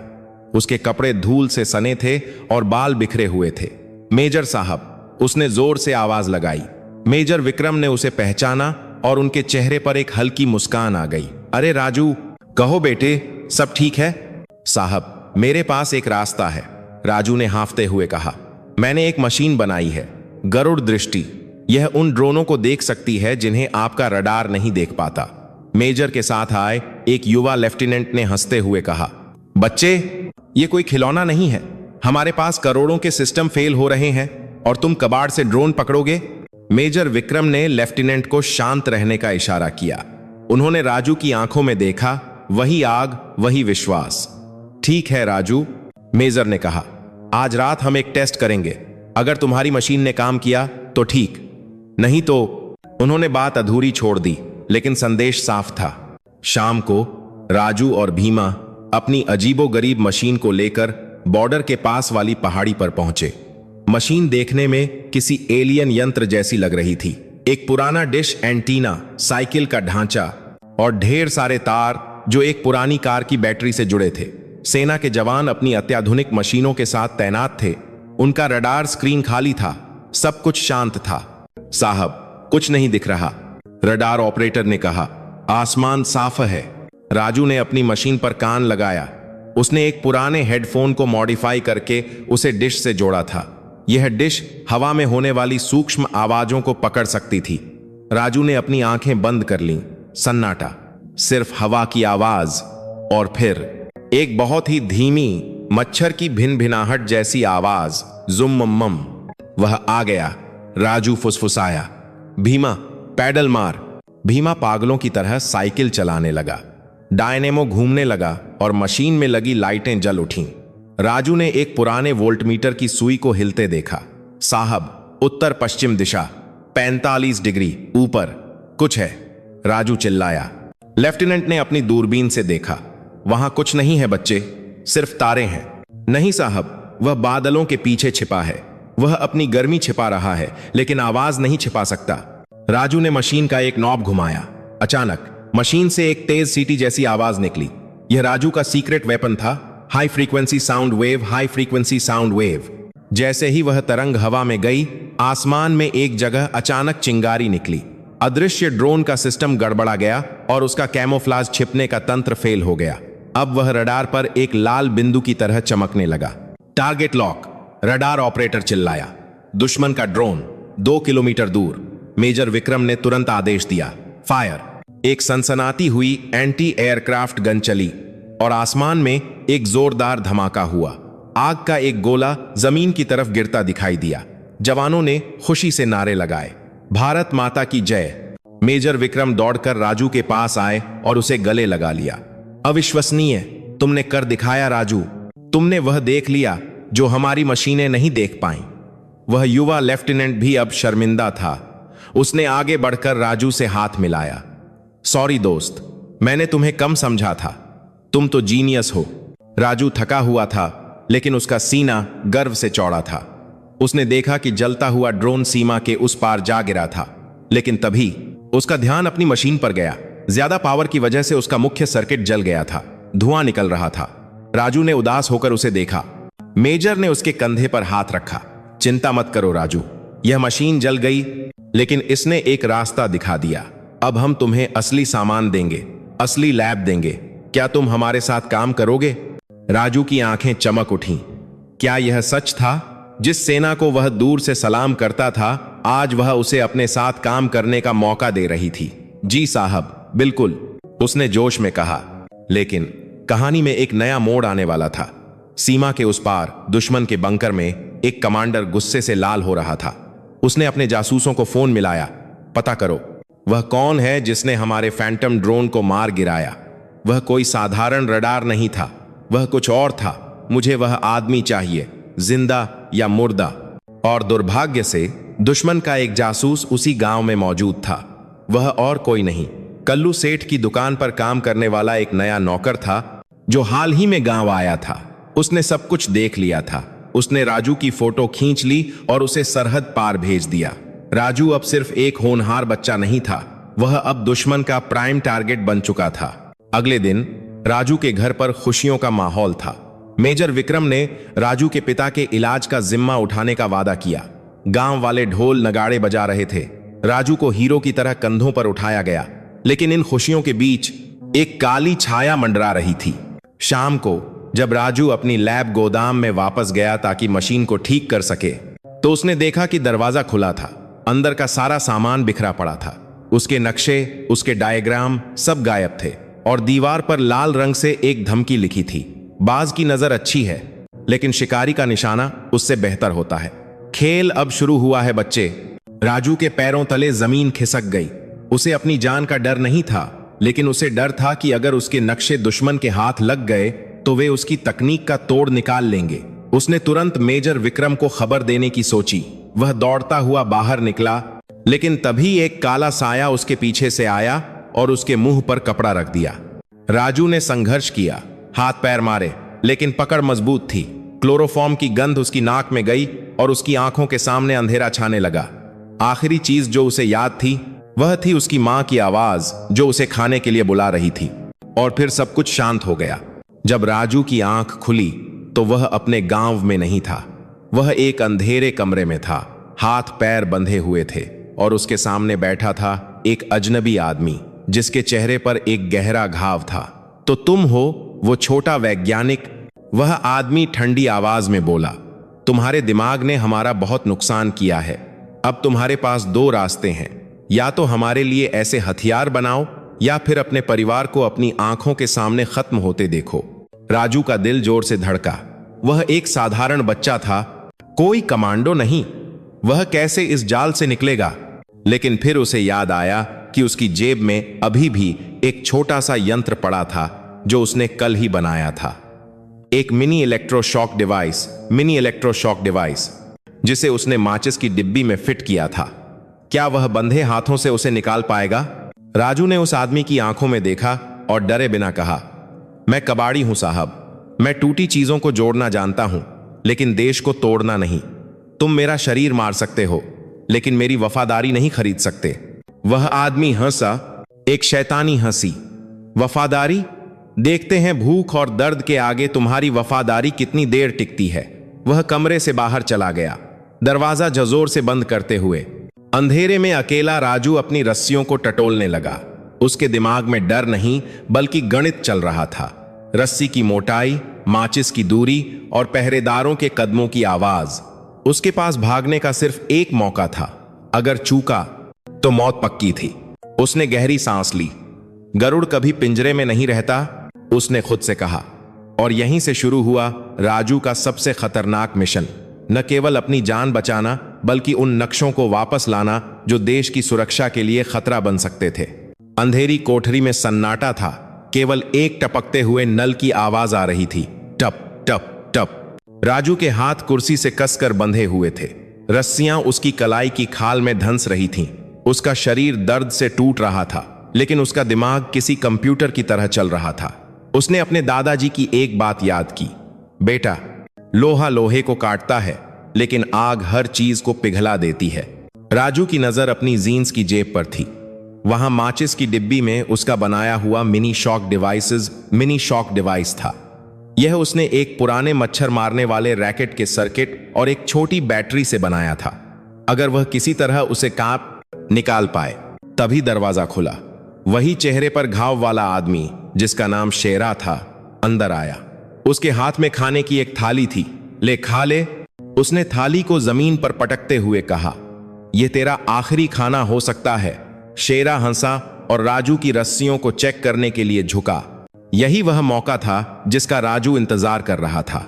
उसके कपड़े धूल से सने थे और बाल बिखरे हुए थे। मेजर साहब, उसने जोर से आवाज लगाई। मेजर विक्रम ने उसे पहचाना और उनके चेहरे पर एक हल्की मुस्कान आ गई। अरे राजू, कहो बेटे, सब ठीक है? साहब, मेरे पास एक रास्ता है, राजू ने हांफते हुए कहा। मैंने एक मशीन बनाई है, गरुड़ दृष्टि। यह उन ड्रोनों को देख सकती है जिन्हें आपका रडार नहीं देख पाता। मेजर के साथ आए एक युवा लेफ्टिनेंट ने हंसते हुए कहा, बच्चे, ये कोई खिलौना नहीं है। हमारे पास करोड़ों के सिस्टम फेल हो रहे हैं और तुम कबाड़ से ड्रोन पकड़ोगे? मेजर विक्रम ने लेफ्टिनेंट को शांत रहने का इशारा किया। उन्होंने राजू की आंखों में देखा, वही आग, वही विश्वास। ठीक है राजू, मेजर ने कहा, आज रात हम एक टेस्ट करेंगे। अगर तुम्हारी मशीन ने काम किया तो ठीक, नहीं तो। उन्होंने बात अधूरी छोड़ दी, लेकिन संदेश साफ था। शाम को राजू और भीमा अपनी अजीबोगरीब मशीन को लेकर बॉर्डर के पास वाली पहाड़ी पर पहुंचे। मशीन देखने में किसी एलियन यंत्र जैसी लग रही थी। एक पुराना डिश एंटीना, साइकिल का ढांचा और ढेर सारे तार जो एक पुरानी कार की बैटरी से जुड़े थे। सेना के जवान अपनी अत्याधुनिक मशीनों के साथ तैनात थे। उनका रडार स्क्रीन खाली था। सब कुछ शांत था। साहब, कुछ नहीं दिख रहा, रडार ऑपरेटर ने कहा। आसमान साफ है। राजू ने अपनी मशीन पर कान लगाया। उसने एक पुराने हेडफोन को मॉडिफाई करके उसे डिश से जोड़ा था। यह डिश हवा में होने वाली सूक्ष्म आवाजों को पकड़ सकती थी। राजू ने अपनी आंखें बंद कर लीं। सन्नाटा, सिर्फ हवा की आवाज और फिर एक बहुत ही धीमी, मच्छर की भिनभिनाहट जैसी आवाज, जुम्मम। वह आ गया। राजू फुसफुसाया, भीमा, पैडल मार। भीमा पागलों की तरह साइकिल चलाने लगा। डायनेमो घूमने लगा और मशीन में लगी लाइटें जल उठीं। राजू ने एक पुराने वोल्टमीटर की सुई को हिलते देखा। साहब, उत्तर पश्चिम दिशा 45 डिग्री ऊपर कुछ है, राजू चिल्लाया। लेफ्टिनेंट ने अपनी दूरबीन से देखा। वहां कुछ नहीं है बच्चे, सिर्फ तारे हैं। नहीं साहब, वह बादलों के पीछे छिपा है। वह अपनी गर्मी छिपा रहा है, लेकिन आवाज नहीं छिपा सकता। राजू ने मशीन का एक नॉब घुमाया। अचानक मशीन से एक तेज सीटी जैसी आवाज निकली। यह राजू का सीक्रेट वेपन था। High frequency sound wave, high frequency sound wave. जैसे ही वह तरंग हवा में गई, आसमान में एक जगह अचानक चिंगारी निकली। अदृश्य ड्रोन का सिस्टम गड़बड़ा गया और उसका कैमोफ्लाज छिपने का तंत्र फेल हो गया। अब वह रडार पर एक लाल बिंदु की तरह चमकने लगा। टारगेट लॉक, रडार ऑपरेटर चिल्लाया। दुश्मन का ड्रोन 2 किलोमीटर दूर। मेजर विक्रम ने तुरंत आदेश दिया, फायर। एक सनसनाती हुई एंटी एयरक्राफ्ट गन चली और आसमान में एक जोरदार धमाका हुआ। आग का एक गोला जमीन की तरफ गिरता दिखाई दिया। जवानों ने खुशी से नारे लगाए, भारत माता की जय। मेजर विक्रम दौड़कर राजू के पास आए और उसे गले लगा लिया। अविश्वसनीय, तुमने कर दिखाया राजू। तुमने वह देख लिया जो हमारी मशीनें नहीं देख पाईं। वह युवा लेफ्टिनेंट भी अब शर्मिंदा था। उसने आगे बढ़कर राजू से हाथ मिलाया। सॉरी दोस्त, मैंने तुम्हें कम समझा था। तुम तो जीनियस हो। राजू थका हुआ था, लेकिन उसका सीना गर्व से चौड़ा था। उसने देखा कि जलता हुआ ड्रोन सीमा के उस पार जा गिरा था, लेकिन तभी उसका ध्यान अपनी मशीन पर गया। ज्यादा पावर की वजह से उसका मुख्य सर्किट जल गया था, धुआं निकल रहा था। राजू ने उदास होकर उसे देखा। मेजर ने उसके कंधे पर हाथ रखा। चिंता मत करो राजू, यह मशीन जल गई, लेकिन इसने एक रास्ता दिखा दिया। अब हम तुम्हें असली सामान देंगे, असली लैब देंगे। क्या तुम हमारे साथ काम करोगे? राजू की आंखें चमक उठीं। क्या यह सच था? जिस सेना को वह दूर से सलाम करता था, आज वह उसे अपने साथ काम करने का मौका दे रही थी। जी साहब, बिल्कुल, उसने जोश में कहा। लेकिन कहानी में एक नया मोड़ आने वाला था। सीमा के उस पार दुश्मन के बंकर में एक कमांडर गुस्से से लाल हो रहा था। उसने अपने जासूसों को फोन मिलाया। पता करो, वह कौन है जिसने हमारे फैंटम ड्रोन को मार गिराया। वह कोई साधारण रडार नहीं था, वह कुछ और था। मुझे वह आदमी चाहिए, जिंदा या मुर्दा। और दुर्भाग्य से दुश्मन का एक जासूस उसी गांव में मौजूद था। वह और कोई नहीं, कल्लू सेठ की दुकान पर काम करने वाला एक नया नौकर था, जो हाल ही में गांव आया था। उसने सब कुछ देख लिया था। उसने राजू की फोटो खींच ली और उसे सरहद पार भेज दिया। राजू अब सिर्फ एक होनहार बच्चा नहीं था, वह अब दुश्मन का प्राइम टारगेट बन चुका था। अगले दिन राजू के घर पर खुशियों का माहौल था। मेजर विक्रम ने राजू के पिता के इलाज का जिम्मा उठाने का वादा किया। गांव वाले ढोल नगाड़े बजा रहे थे। राजू को हीरो की तरह कंधों पर उठाया गया। लेकिन इन खुशियों के बीच एक काली छाया मंडरा रही थी। शाम को जब राजू अपनी लैब गोदाम में वापस गया ताकि मशीन को ठीक कर सके, तो उसने देखा कि दरवाजा खुला था। अंदर का सारा सामान बिखरा पड़ा था। उसके नक्शे, उसके डायग्राम सब गायब थे और दीवार पर लाल रंग से एक धमकी लिखी थी। बाज की नजर अच्छी है, लेकिन शिकारी का निशाना उससे बेहतर होता है। खेल अब शुरू हुआ है बच्चे। राजू के पैरों तले जमीन खिसक गई। उसे अपनी जान का डर नहीं था, लेकिन उसे डर था कि अगर उसके नक्शे दुश्मन के हाथ लग गए तो वे उसकी तकनीक का तोड़ निकाल लेंगे। उसने तुरंत मेजर विक्रम को खबर देने की सोची। वह दौड़ता हुआ बाहर निकला, लेकिन तभी एक काला साया उसके पीछे से आया और उसके मुंह पर कपड़ा रख दिया। राजू ने संघर्ष किया, हाथ पैर मारे, लेकिन पकड़ मजबूत थी। क्लोरोफॉर्म की गंध उसकी नाक में गई और उसकी आंखों के सामने अंधेरा छाने लगा। आखिरी चीज जो उसे याद थी वह थी उसकी मां की आवाज जो उसे खाने के लिए बुला रही थी। और फिर सब कुछ शांत हो गया। जब राजू की आंख खुली तो वह अपने गांव में नहीं था। वह एक अंधेरे कमरे में था। हाथ पैर बंधे हुए थे और उसके सामने बैठा था एक अजनबी आदमी जिसके चेहरे पर एक गहरा घाव था। तो तुम हो वो छोटा वैज्ञानिक? वह आदमी ठंडी आवाज में बोला, तुम्हारे दिमाग ने हमारा बहुत नुकसान किया है। अब तुम्हारे पास दो रास्ते हैं, या तो हमारे लिए ऐसे हथियार बनाओ या फिर अपने परिवार को अपनी आंखों के सामने खत्म होते देखो। राजू का दिल जोर से धड़का। वह एक साधारण बच्चा था, कोई कमांडो नहीं। वह कैसे इस जाल से निकलेगा? लेकिन फिर उसे याद आया कि उसकी जेब में अभी भी एक छोटा सा यंत्र पड़ा था जो उसने कल ही बनाया था। एक मिनी इलेक्ट्रोशॉक डिवाइस जिसे उसने माचिस की डिब्बी में फिट किया था। क्या वह बंधे हाथों से उसे निकाल पाएगा? राजू ने उस आदमी की आंखों में देखा और डरे बिना कहा, मैं कबाड़ी हूं साहब। मैं टूटी चीजों को जोड़ना जानता हूं, लेकिन देश को तोड़ना नहीं। तुम मेरा शरीर मार सकते हो, लेकिन मेरी वफादारी नहीं खरीद सकते। वह आदमी हंसा, एक शैतानी हंसी। वफादारी? देखते हैं भूख और दर्द के आगे तुम्हारी वफादारी कितनी देर टिकती है। वह कमरे से बाहर चला गया, दरवाजा जजोर से बंद करते हुए। अंधेरे में अकेला राजू अपनी रस्सियों को टटोलने लगा। उसके दिमाग में डर नहीं बल्कि गणित चल रहा था। रस्सी की मोटाई, माचिस की दूरी और पहरेदारों के कदमों की आवाज। उसके पास भागने का सिर्फ एक मौका था। अगर चूका तो मौत पक्की थी। उसने गहरी सांस ली। गरुड़ कभी पिंजरे में नहीं रहता, उसने खुद से कहा। और यहीं से शुरू हुआ राजू का सबसे खतरनाक मिशन। न केवल अपनी जान बचाना बल्कि उन नक्शों को वापस लाना जो देश की सुरक्षा के लिए खतरा बन सकते थे। अंधेरी कोठरी में सन्नाटा था। केवल एक टपकते हुए नल की आवाज आ रही थी, टप टप राजू के हाथ कुर्सी से कसकर बंधे हुए थे। रस्सियां उसकी कलाई की खाल में धंस रही थीं। उसका शरीर दर्द से टूट रहा था, लेकिन उसका दिमाग किसी कंप्यूटर की तरह चल रहा था। उसने अपने दादाजी की एक बात याद की, बेटा, लोहा लोहे को काटता है, लेकिन आग हर चीज को पिघला देती है। राजू की नजर अपनी जीन्स की जेब पर थी। वहां माचिस की डिब्बी में उसका बनाया हुआ मिनी शॉक डिवाइस था। यह उसने एक पुराने मच्छर मारने वाले रैकेट के सर्किट और एक छोटी बैटरी से बनाया था। अगर वह किसी तरह उसे कांप निकाल पाए। तभी दरवाजा खुला। वही चेहरे पर घाव वाला आदमी, जिसका नाम शेरा था, अंदर आया। उसके हाथ में खाने की एक थाली थी। ले खा ले, उसने थाली को जमीन पर पटकते हुए कहा। यह तेरा आखिरी खाना हो सकता है। शेरा हंसा और राजू की रस्सियों को चेक करने के लिए झुका। यही वह मौका था जिसका राजू इंतजार कर रहा था।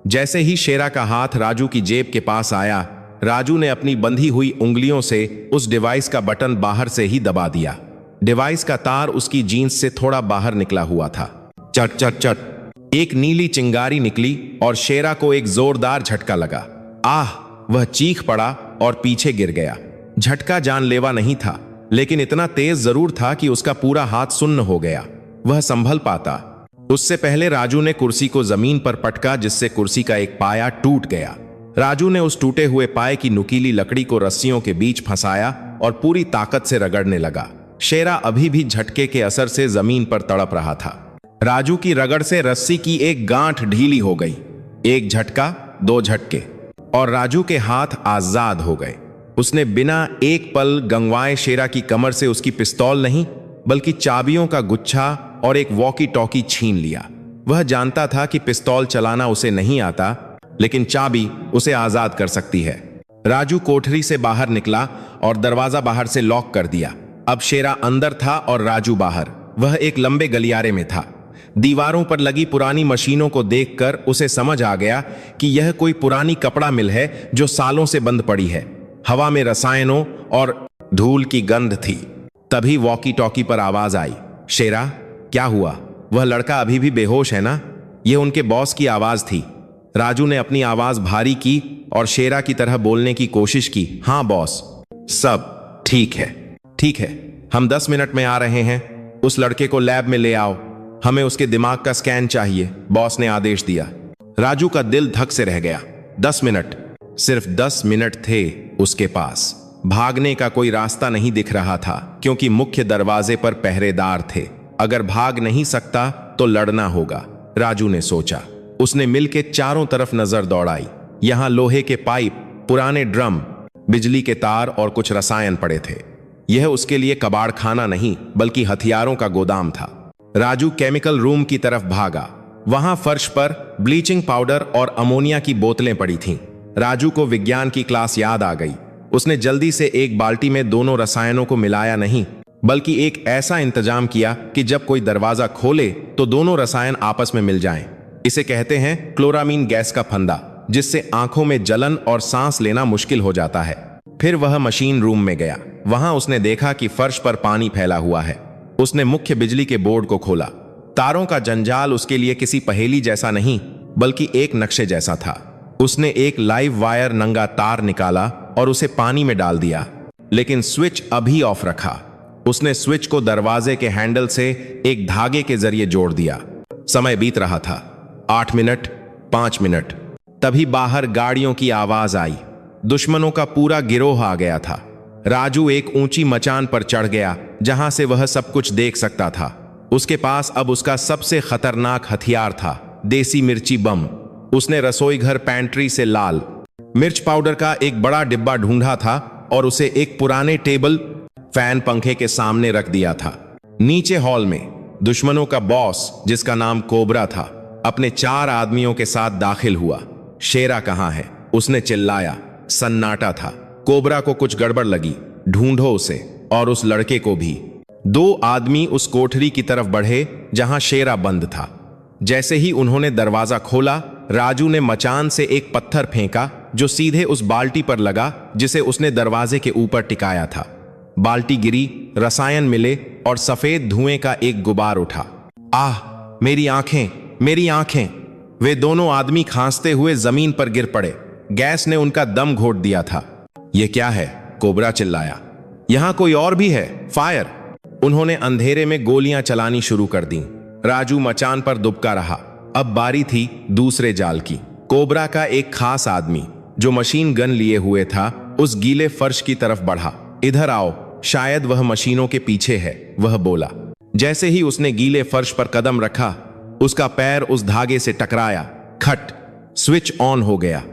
जैसे ही शेरा का हाथ राजू की जेब के पास आया, राजू ने अपनी बंधी हुई उंगलियों से उस डिवाइस का बटन बाहर से ही दबा दिया। डिवाइस का तार उसकी जीन्स से थोड़ा बाहर निकला हुआ था। चट चट चट एक नीली चिंगारी निकली और शेरा को एक जोरदार झटका लगा। आह! वह चीख पड़ा और पीछे गिर गया। झटका जानलेवा नहीं था, लेकिन इतना तेज जरूर था कि उसका पूरा हाथ सुन्न हो गया। वह संभल पाता उससे पहले राजू ने कुर्सी को जमीन पर पटका, जिससे कुर्सी का एक पाया टूट गया। राजू ने उस टूटे हुए पाए की नुकीली लकड़ी को रस्सियों के बीच फंसाया और पूरी ताकत से रगड़ने लगा। शेरा अभी भी झटके के असर से जमीन पर तड़प रहा था। राजू की रगड़ से रस्सी की एक गांठ ढीली हो गई। एक झटका, दो झटके, और राजू के हाथ आजाद हो गए। उसने बिना एक पल गंगवाए शेरा की कमर से उसकी पिस्तौल नहीं, बल्कि चाबियों का गुच्छा और एक वॉकी टॉकी छीन लिया। वह जानता था कि पिस्तौल चलाना उसे नहीं आता, लेकिन चाबी उसे आजाद कर सकती है। राजू कोठरी से बाहर निकला और दरवाजा बाहर से लॉक कर दिया। अब शेरा अंदर था और राजू बाहर। वह एक लंबे गलियारे में था। दीवारों पर लगी पुरानी मशीनों को देखकर उसे समझ आ गया कि यह कोई पुरानी कपड़ा मिल है जो सालों से बंद पड़ी है। हवा में रसायनों और धूल की गंध थी। तभी वॉकी टॉकी पर आवाज आई, शेरा, क्या हुआ? वह लड़का अभी भी बेहोश है ना? यह उनके बॉस की आवाज थी। राजू ने अपनी आवाज भारी की और शेरा की तरह बोलने की कोशिश की। हाँ बॉस, सब ठीक है। ठीक है, हम 10 मिनट में आ रहे हैं। उस लड़के को लैब में ले आओ। हमें उसके दिमाग का स्कैन चाहिए, बॉस ने आदेश दिया। राजू का दिल धक से रह गया। 10 मिनट, सिर्फ 10 मिनट थे उसके पास। भागने का कोई रास्ता नहीं दिख रहा था, क्योंकि मुख्य दरवाजे पर पहरेदार थे। अगर भाग नहीं सकता तो लड़ना होगा, राजू ने सोचा। उसने मिलके चारों तरफ नजर दौड़ाई। यहां लोहे के पाइप, पुराने ड्रम, बिजली के तार और कुछ रसायन पड़े थे। यह उसके लिए कबाड़ खाना नहीं, बल्कि हथियारों का गोदाम था। राजू केमिकल रूम की तरफ भागा। वहां फर्श पर ब्लीचिंग पाउडर और अमोनिया की बोतलें पड़ी थीं। राजू को विज्ञान की क्लास याद आ गई। उसने जल्दी से एक बाल्टी में दोनों रसायनों को मिलाया नहीं, बल्कि एक ऐसा इंतजाम किया कि जब कोई दरवाजा खोले तो दोनों रसायन आपस में मिल जाएं। इसे कहते हैं क्लोरामीन गैस का फंदा, जिससे आंखों में जलन और सांस लेना मुश्किल हो जाता है। फिर वह मशीन रूम में गया। वहां उसने देखा कि फर्श पर पानी फैला हुआ है। उसने मुख्य बिजली के बोर्ड को खोला। तारों का जंजाल उसके लिए किसी पहेली जैसा नहीं, बल्कि एक नक्शे जैसा था। उसने एक लाइव वायर नंगा तार निकाला और उसे पानी में डाल दिया, लेकिन स्विच अभी ऑफ रखा। उसने स्विच को दरवाजे के हैंडल से एक धागे के जरिए जोड़ दिया। समय बीत रहा था। 8 मिनट, 5 मिनट। तभी बाहर गाड़ियों की आवाज आई। दुश्मनों का पूरा गिरोह आ गया था। राजू एक ऊंची मचान पर चढ़ गया, जहां से वह सब कुछ देख सकता था। उसके पास अब उसका सबसे खतरनाक हथियार था, देसी मिर्ची बम। उसने रसोई घर पैंट्री से लाल मिर्च पाउडर का एक बड़ा डिब्बा ढूंढा था और उसे एक पुराने टेबल फैन पंखे के सामने रख दिया था। नीचे हॉल में दुश्मनों का बॉस, जिसका नाम कोबरा था, अपने 4 आदमियों के साथ दाखिल हुआ। शेरा कहां है? उसने चिल्लाया। सन्नाटा था। कोबरा को कुछ गड़बड़ लगी। ढूंढो उसे और उस लड़के को भी। 2 आदमी उस कोठरी की तरफ बढ़े जहां शेरा बंद था। जैसे ही उन्होंने दरवाजा खोला, राजू ने मचान से एक पत्थर फेंका जो सीधे उस बाल्टी पर लगा जिसे उसने दरवाजे के ऊपर टिकाया था। बाल्टी गिरी, रसायन मिले और सफेद धुएं का एक गुबार उठा। आह! मेरी आंखें, मेरी आंखें! वे दोनों आदमी खांसते हुए जमीन पर गिर पड़े। गैस ने उनका दम घोट दिया था। यह क्या है? कोबरा चिल्लाया। यहां कोई और भी है, फायर! उन्होंने अंधेरे में गोलियां चलानी शुरू कर दी। राजू मचान पर दुबका रहा। अब बारी थी दूसरे जाल की। कोबरा का एक खास आदमी जो मशीन गन लिए हुए था उस गीले फर्श की तरफ बढ़ा। इधर आओ, शायद वह मशीनों के पीछे है, वह बोला। जैसे ही उसने गीले फर्श पर कदम रखा, उसका पैर उस धागे से टकराया। खट! स्विच ऑन हो गया।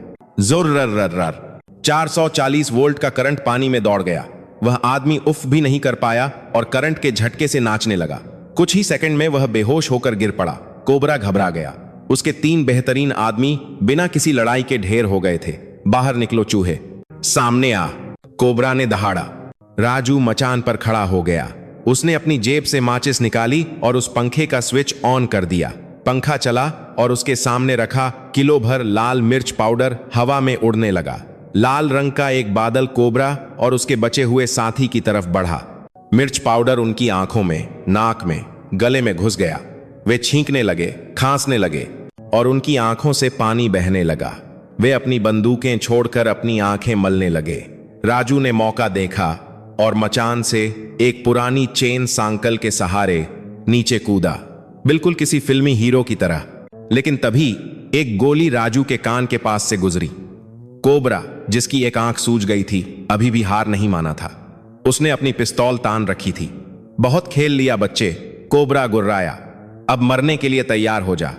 जोर्रर्रर्रर 440 वोल्ट का करंट पानी में दौड़ गया। वह आदमी उफ भी नहीं कर पाया और करंट के झटके से नाचने लगा। कुछ ही सेकंड में वह बेहोश होकर गिर पड़ा। कोबरा घबरा गया। उसके 3 बेहतरीन आदमी बिना किसी लड़ाई के ढेर हो गए थे। बाहर निकलो चूहे, सामने आ! कोबरा ने दहाड़ा। राजू मचान पर खड़ा हो गया। उसने अपनी जेब से माचिस निकाली और उस पंखे का स्विच ऑन कर दिया। पंखा चला और उसके सामने रखा किलो भर लाल मिर्च पाउडर हवा में उड़ने लगा। लाल रंग का एक बादल कोबरा और उसके बचे हुए साथी की तरफ बढ़ा। मिर्च पाउडर उनकी आंखों में, नाक में, गले में घुस गया। वे छींकने लगे, खांसने लगे और उनकी आंखों से पानी बहने लगा। वे अपनी बंदूकें छोड़कर अपनी आंखें मलने लगे। राजू ने मौका देखा और मचान से एक पुरानी चेन सांकल के सहारे नीचे कूदा, बिल्कुल किसी फिल्मी हीरो की तरह। लेकिन तभी एक गोली राजू के कान के पास से गुजरी। कोबरा, जिसकी एक आंख सूज गई थी, अभी भी हार नहीं माना था। उसने अपनी पिस्तौल तान रखी थी। बहुत खेल लिया बच्चे, कोबरा गुर्राया। अब मरने के लिए तैयार हो जा।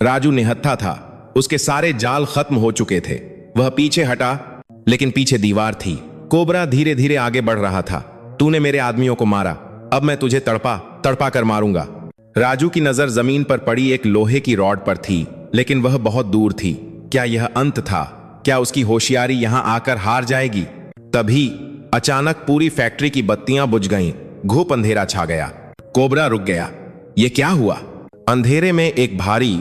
राजू निहत्था था। उसके सारे जाल खत्म हो चुके थे। वह पीछे हटा, लेकिन पीछे दीवार थी। कोबरा धीरे धीरे आगे बढ़ रहा था। तूने मेरे आदमियों को मारा, अब मैं तुझे तड़पा तड़पा कर मारूंगा। राजू की नजर जमीन पर पड़ी एक लोहे की रॉड पर थी, लेकिन वह बहुत दूर थी। क्या यह अंत था? क्या उसकी होशियारी यहां आकर हार जाएगी? तभी अचानक पूरी फैक्ट्री की बत्तियां बुझ गईं। घुप अंधेरा छा गया। कोबरा रुक गया। यह क्या हुआ? अंधेरे में एक भारी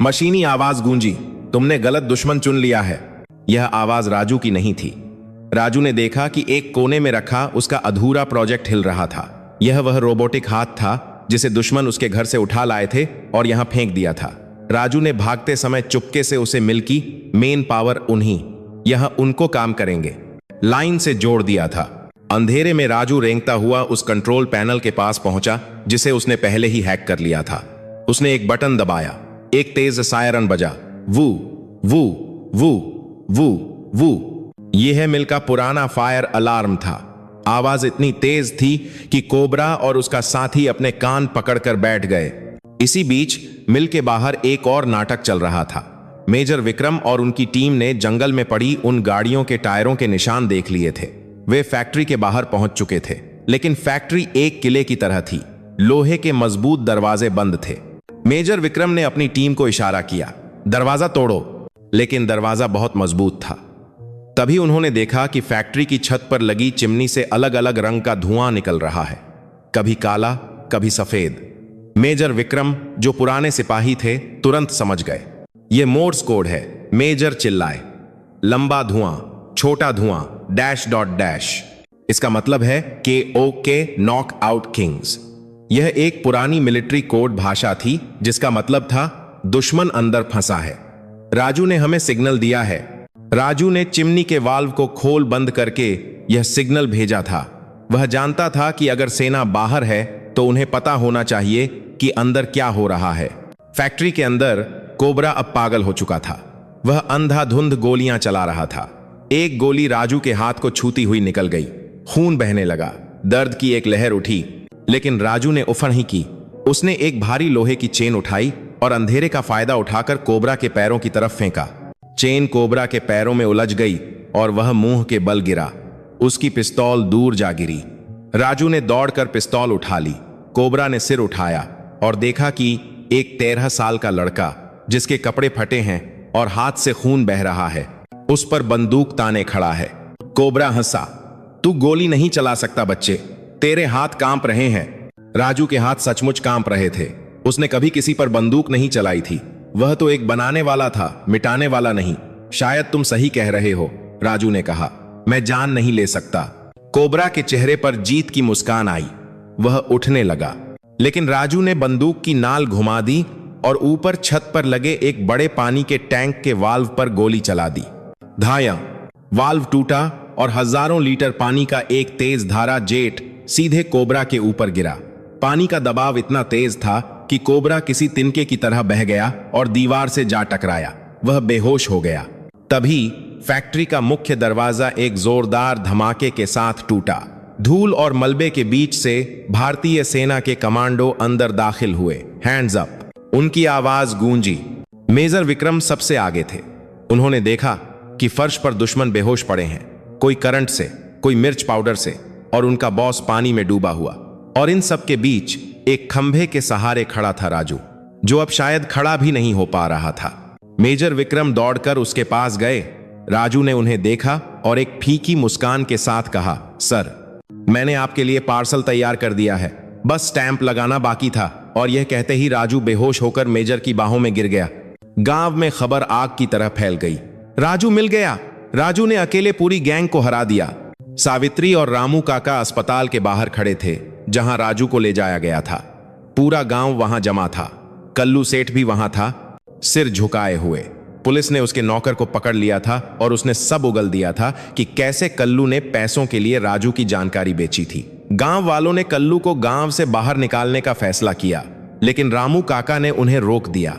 मशीनी आवाज गूंजी। तुमने गलत दुश्मन चुन लिया है। यह आवाज राजू की नहीं थी। राजू ने देखा कि एक कोने में रखा उसका अधूरा प्रोजेक्ट हिल रहा था। यह वह रोबोटिक हाथ था जिसे दुश्मन उसके घर से उठा लाए थे और यहां फेंक दिया था। राजू ने भागते समय चुपके से उसे मिल्की मेन पावर उन्हीं, यह उनको काम करेंगे, लाइन से जोड़ दिया था। अंधेरे में राजू रेंगता हुआ उस कंट्रोल पैनल के पास पहुंचा जिसे उसने पहले ही हैक कर लिया था। उसने एक बटन दबाया। एक तेज सायरन बजा। वू वू वू वू वू। यह मिल का पुराना फायर अलार्म था। आवाज इतनी तेज थी कि कोबरा और उसका साथी अपने कान पकड़कर बैठ गए। इसी बीच मिल के बाहर एक और नाटक चल रहा था। मेजर विक्रम और उनकी टीम ने जंगल में पड़ी उन गाड़ियों के टायरों के निशान देख लिए थे। वे फैक्ट्री के बाहर पहुंच चुके थे, लेकिन फैक्ट्री एक किले की तरह थी। लोहे के मजबूत दरवाजे बंद थे। मेजर विक्रम ने अपनी टीम को इशारा किया, दरवाजा तोड़ो, लेकिन दरवाजा बहुत मजबूत था। तभी उन्होंने देखा कि फैक्ट्री की छत पर लगी चिमनी से अलग अलग रंग का धुआं निकल रहा है, कभी काला, कभी सफेद। मेजर विक्रम, जो पुराने सिपाही थे, तुरंत समझ गए, यह मोर्स कोड है। मेजर चिल्लाए, लंबा धुआं, छोटा धुआं, डैश डॉट डैश। इसका मतलब है KOK, नॉक आउट किंग्स। यह एक पुरानी मिलिट्री कोड भाषा थी जिसका मतलब था दुश्मन अंदर फंसा है, राजू ने हमें सिग्नल दिया है। राजू ने चिमनी के वाल्व को खोल बंद करके यह सिग्नल भेजा था। वह जानता था कि अगर सेना बाहर है तो उन्हें पता होना चाहिए कि अंदर क्या हो रहा है। फैक्ट्री के अंदर कोबरा अब पागल हो चुका था। वह अंधाधुंध गोलियां चला रहा था। एक गोली राजू के हाथ को छूती हुई निकल गई। खून बहने लगा। दर्द की एक लहर उठी, लेकिन राजू ने उफर नहीं की। उसने एक भारी लोहे की चेन उठाई और अंधेरे का फायदा उठाकर कोबरा के पैरों की तरफ फेंका। चेन कोबरा के पैरों में उलझ गई और वह मुंह के बल गिरा। उसकी पिस्तौल दूर जा गिरी। राजू ने दौड़कर पिस्तौल उठा ली। कोबरा ने सिर उठाया और देखा कि एक 13 साल का लड़का, जिसके कपड़े फटे हैं और हाथ से खून बह रहा है, उस पर बंदूक ताने खड़ा है। कोबरा हंसा, तू गोली नहीं चला सकता बच्चे, तेरे हाथ कांप रहे हैं। राजू के हाथ सचमुच कांप रहे थे। उसने कभी किसी पर बंदूक नहीं चलाई थी। वह तो एक बनाने वाला था, मिटाने वाला नहीं। शायद तुम सही कह रहे हो, राजू ने कहा, मैं जान नहीं ले सकता। कोबरा के चेहरे पर जीत की मुस्कान आई। वह उठने लगा, लेकिन राजू ने बंदूक की नाल घुमा दी और ऊपर छत पर लगे एक बड़े पानी के टैंक के वाल्व पर गोली चला दी। धाया, वाल्व टूटा और हजारों लीटर पानी का एक तेज धारा जेट सीधे कोबरा के ऊपर गिरा। पानी का दबाव इतना तेज था कि कोबरा किसी तिनके की तरह बह गया और दीवार से जा टकराया। वह बेहोश हो गया। तभी फैक्ट्री का मुख्य दरवाजा एक जोरदार धमाके के साथ टूटा। धूल और मलबे के बीच से भारतीय सेना के कमांडो अंदर दाखिल हुए। हैंड्स अप, उनकी आवाज गूंजी। मेजर विक्रम सबसे आगे थे। उन्होंने देखा कि फर्श पर दुश्मन बेहोश पड़े हैं, कोई करंट से, कोई मिर्च पाउडर से, और उनका बॉस पानी में डूबा हुआ। और इन सब के बीच एक खंभे के सहारे खड़ा था राजू, जो अब शायद खड़ा भी नहीं हो पा रहा था। मेजर विक्रम दौड़कर उसके पास गए। राजू ने उन्हें देखा और एक फीकी मुस्कान के साथ कहा, सर, मैंने आपके लिए पार्सल तैयार कर दिया है, बस स्टैंप लगाना बाकी था। और यह कहते ही राजू बेहोश होकर मेजर की बाहों में गिर गया। गांव में खबर आग की तरह फैल गई। राजू मिल गया। राजू ने अकेले पूरी गैंग को हरा दिया। सावित्री और रामू काका अस्पताल के बाहर खड़े थे, जहां राजू को ले जाया गया था। पूरा गांव वहां जमा था। कल्लू सेठ भी वहां था, सिर झुकाए हुए। पुलिस ने उसके नौकर को पकड़ लिया था और उसने सब उगल दिया था कि कैसे कल्लू ने पैसों के लिए राजू की जानकारी बेची थी। गांव वालों ने कल्लू को गांव से बाहर निकालने का फैसला किया, लेकिन रामू काका ने उन्हें रोक दिया।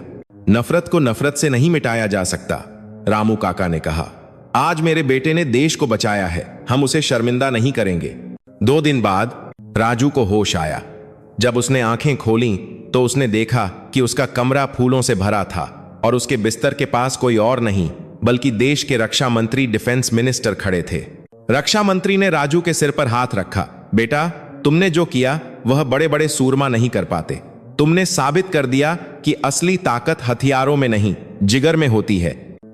नफरत को नफरत से नहीं मिटाया जा सकता, रामू काका ने कहा। आज मेरे बेटे ने देश को बचाया है, हम उसे शर्मिंदा नहीं करेंगे। 2 दिन बाद राजू को होश आया। जब उसने आंखें खोलीं तो उसने देखा कि उसका कमरा फूलों से भरा था और उसके बिस्तर के पास कोई और नहीं बल्कि देश के रक्षा मंत्री, डिफेंस मिनिस्टर खड़े थे। रक्षा मंत्री ने राजू के सिर पर हाथ रखा। बेटा, तुमने जो किया वह बड़े बड़े सूरमा नहीं कर पाते। तुमने साबित कर दिया कि असली ताकत हथियारों में नहीं, जिगर में होती है।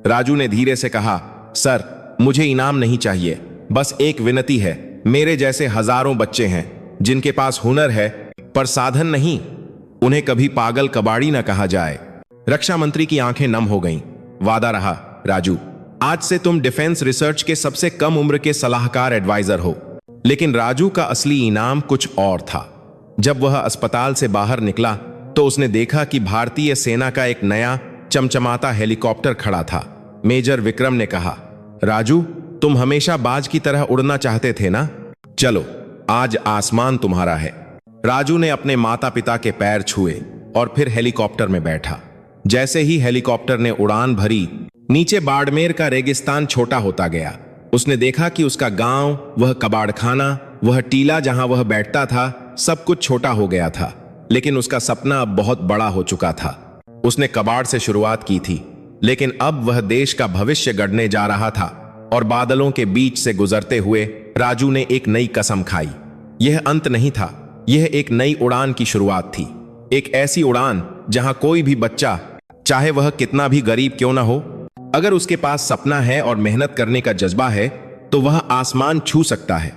राजू ने धीरे से कहा, सर, मुझे इनाम नहीं चाहिए, बस एक विनती है। मेरे जैसे हजारों बच्चे हैं जिनके पास हुनर है पर साधन नहीं, उन्हें कभी पागल कबाड़ी न कहा जाए। रक्षा मंत्री की आंखें नम हो गईं। वादा रहा, राजू, आज से तुम डिफेंस रिसर्च के सबसे कम उम्र के सलाहकार एडवाइजर हो। लेकिन राजू का असली इनाम कुछ और था। जब वह अस्पताल से बाहर निकला तो उसने देखा कि भारतीय सेना का एक नया चमचमाता हेलीकॉप्टर खड़ा था। मेजर विक्रम ने कहा, राजू, तुम हमेशा बाज की तरह उड़ना चाहते थे ना? चलो, आज आसमान तुम्हारा है। राजू ने अपने माता पिता के पैर छुए और फिर हेलीकॉप्टर में बैठा। जैसे ही हेलीकॉप्टर ने उड़ान भरी, नीचे बाड़मेर का रेगिस्तान छोटा होता गया। उसने देखा कि उसका गांव, वह कबाड़खाना, वह टीला जहां वह बैठता था, सब कुछ छोटा हो गया था। लेकिन उसका सपना अब बहुत बड़ा हो चुका था। उसने कबाड़ से शुरुआत की थी, लेकिन अब वह देश का भविष्य गढ़ने जा रहा था। और बादलों के बीच से गुजरते हुए राजू ने एक नई कसम खाई। यह अंत नहीं था, यह एक नई उड़ान की शुरुआत थी। एक ऐसी उड़ान जहां कोई भी बच्चा, चाहे वह कितना भी गरीब क्यों ना हो, अगर उसके पास सपना है और मेहनत करने का जज्बा है, तो वह आसमान छू सकता है।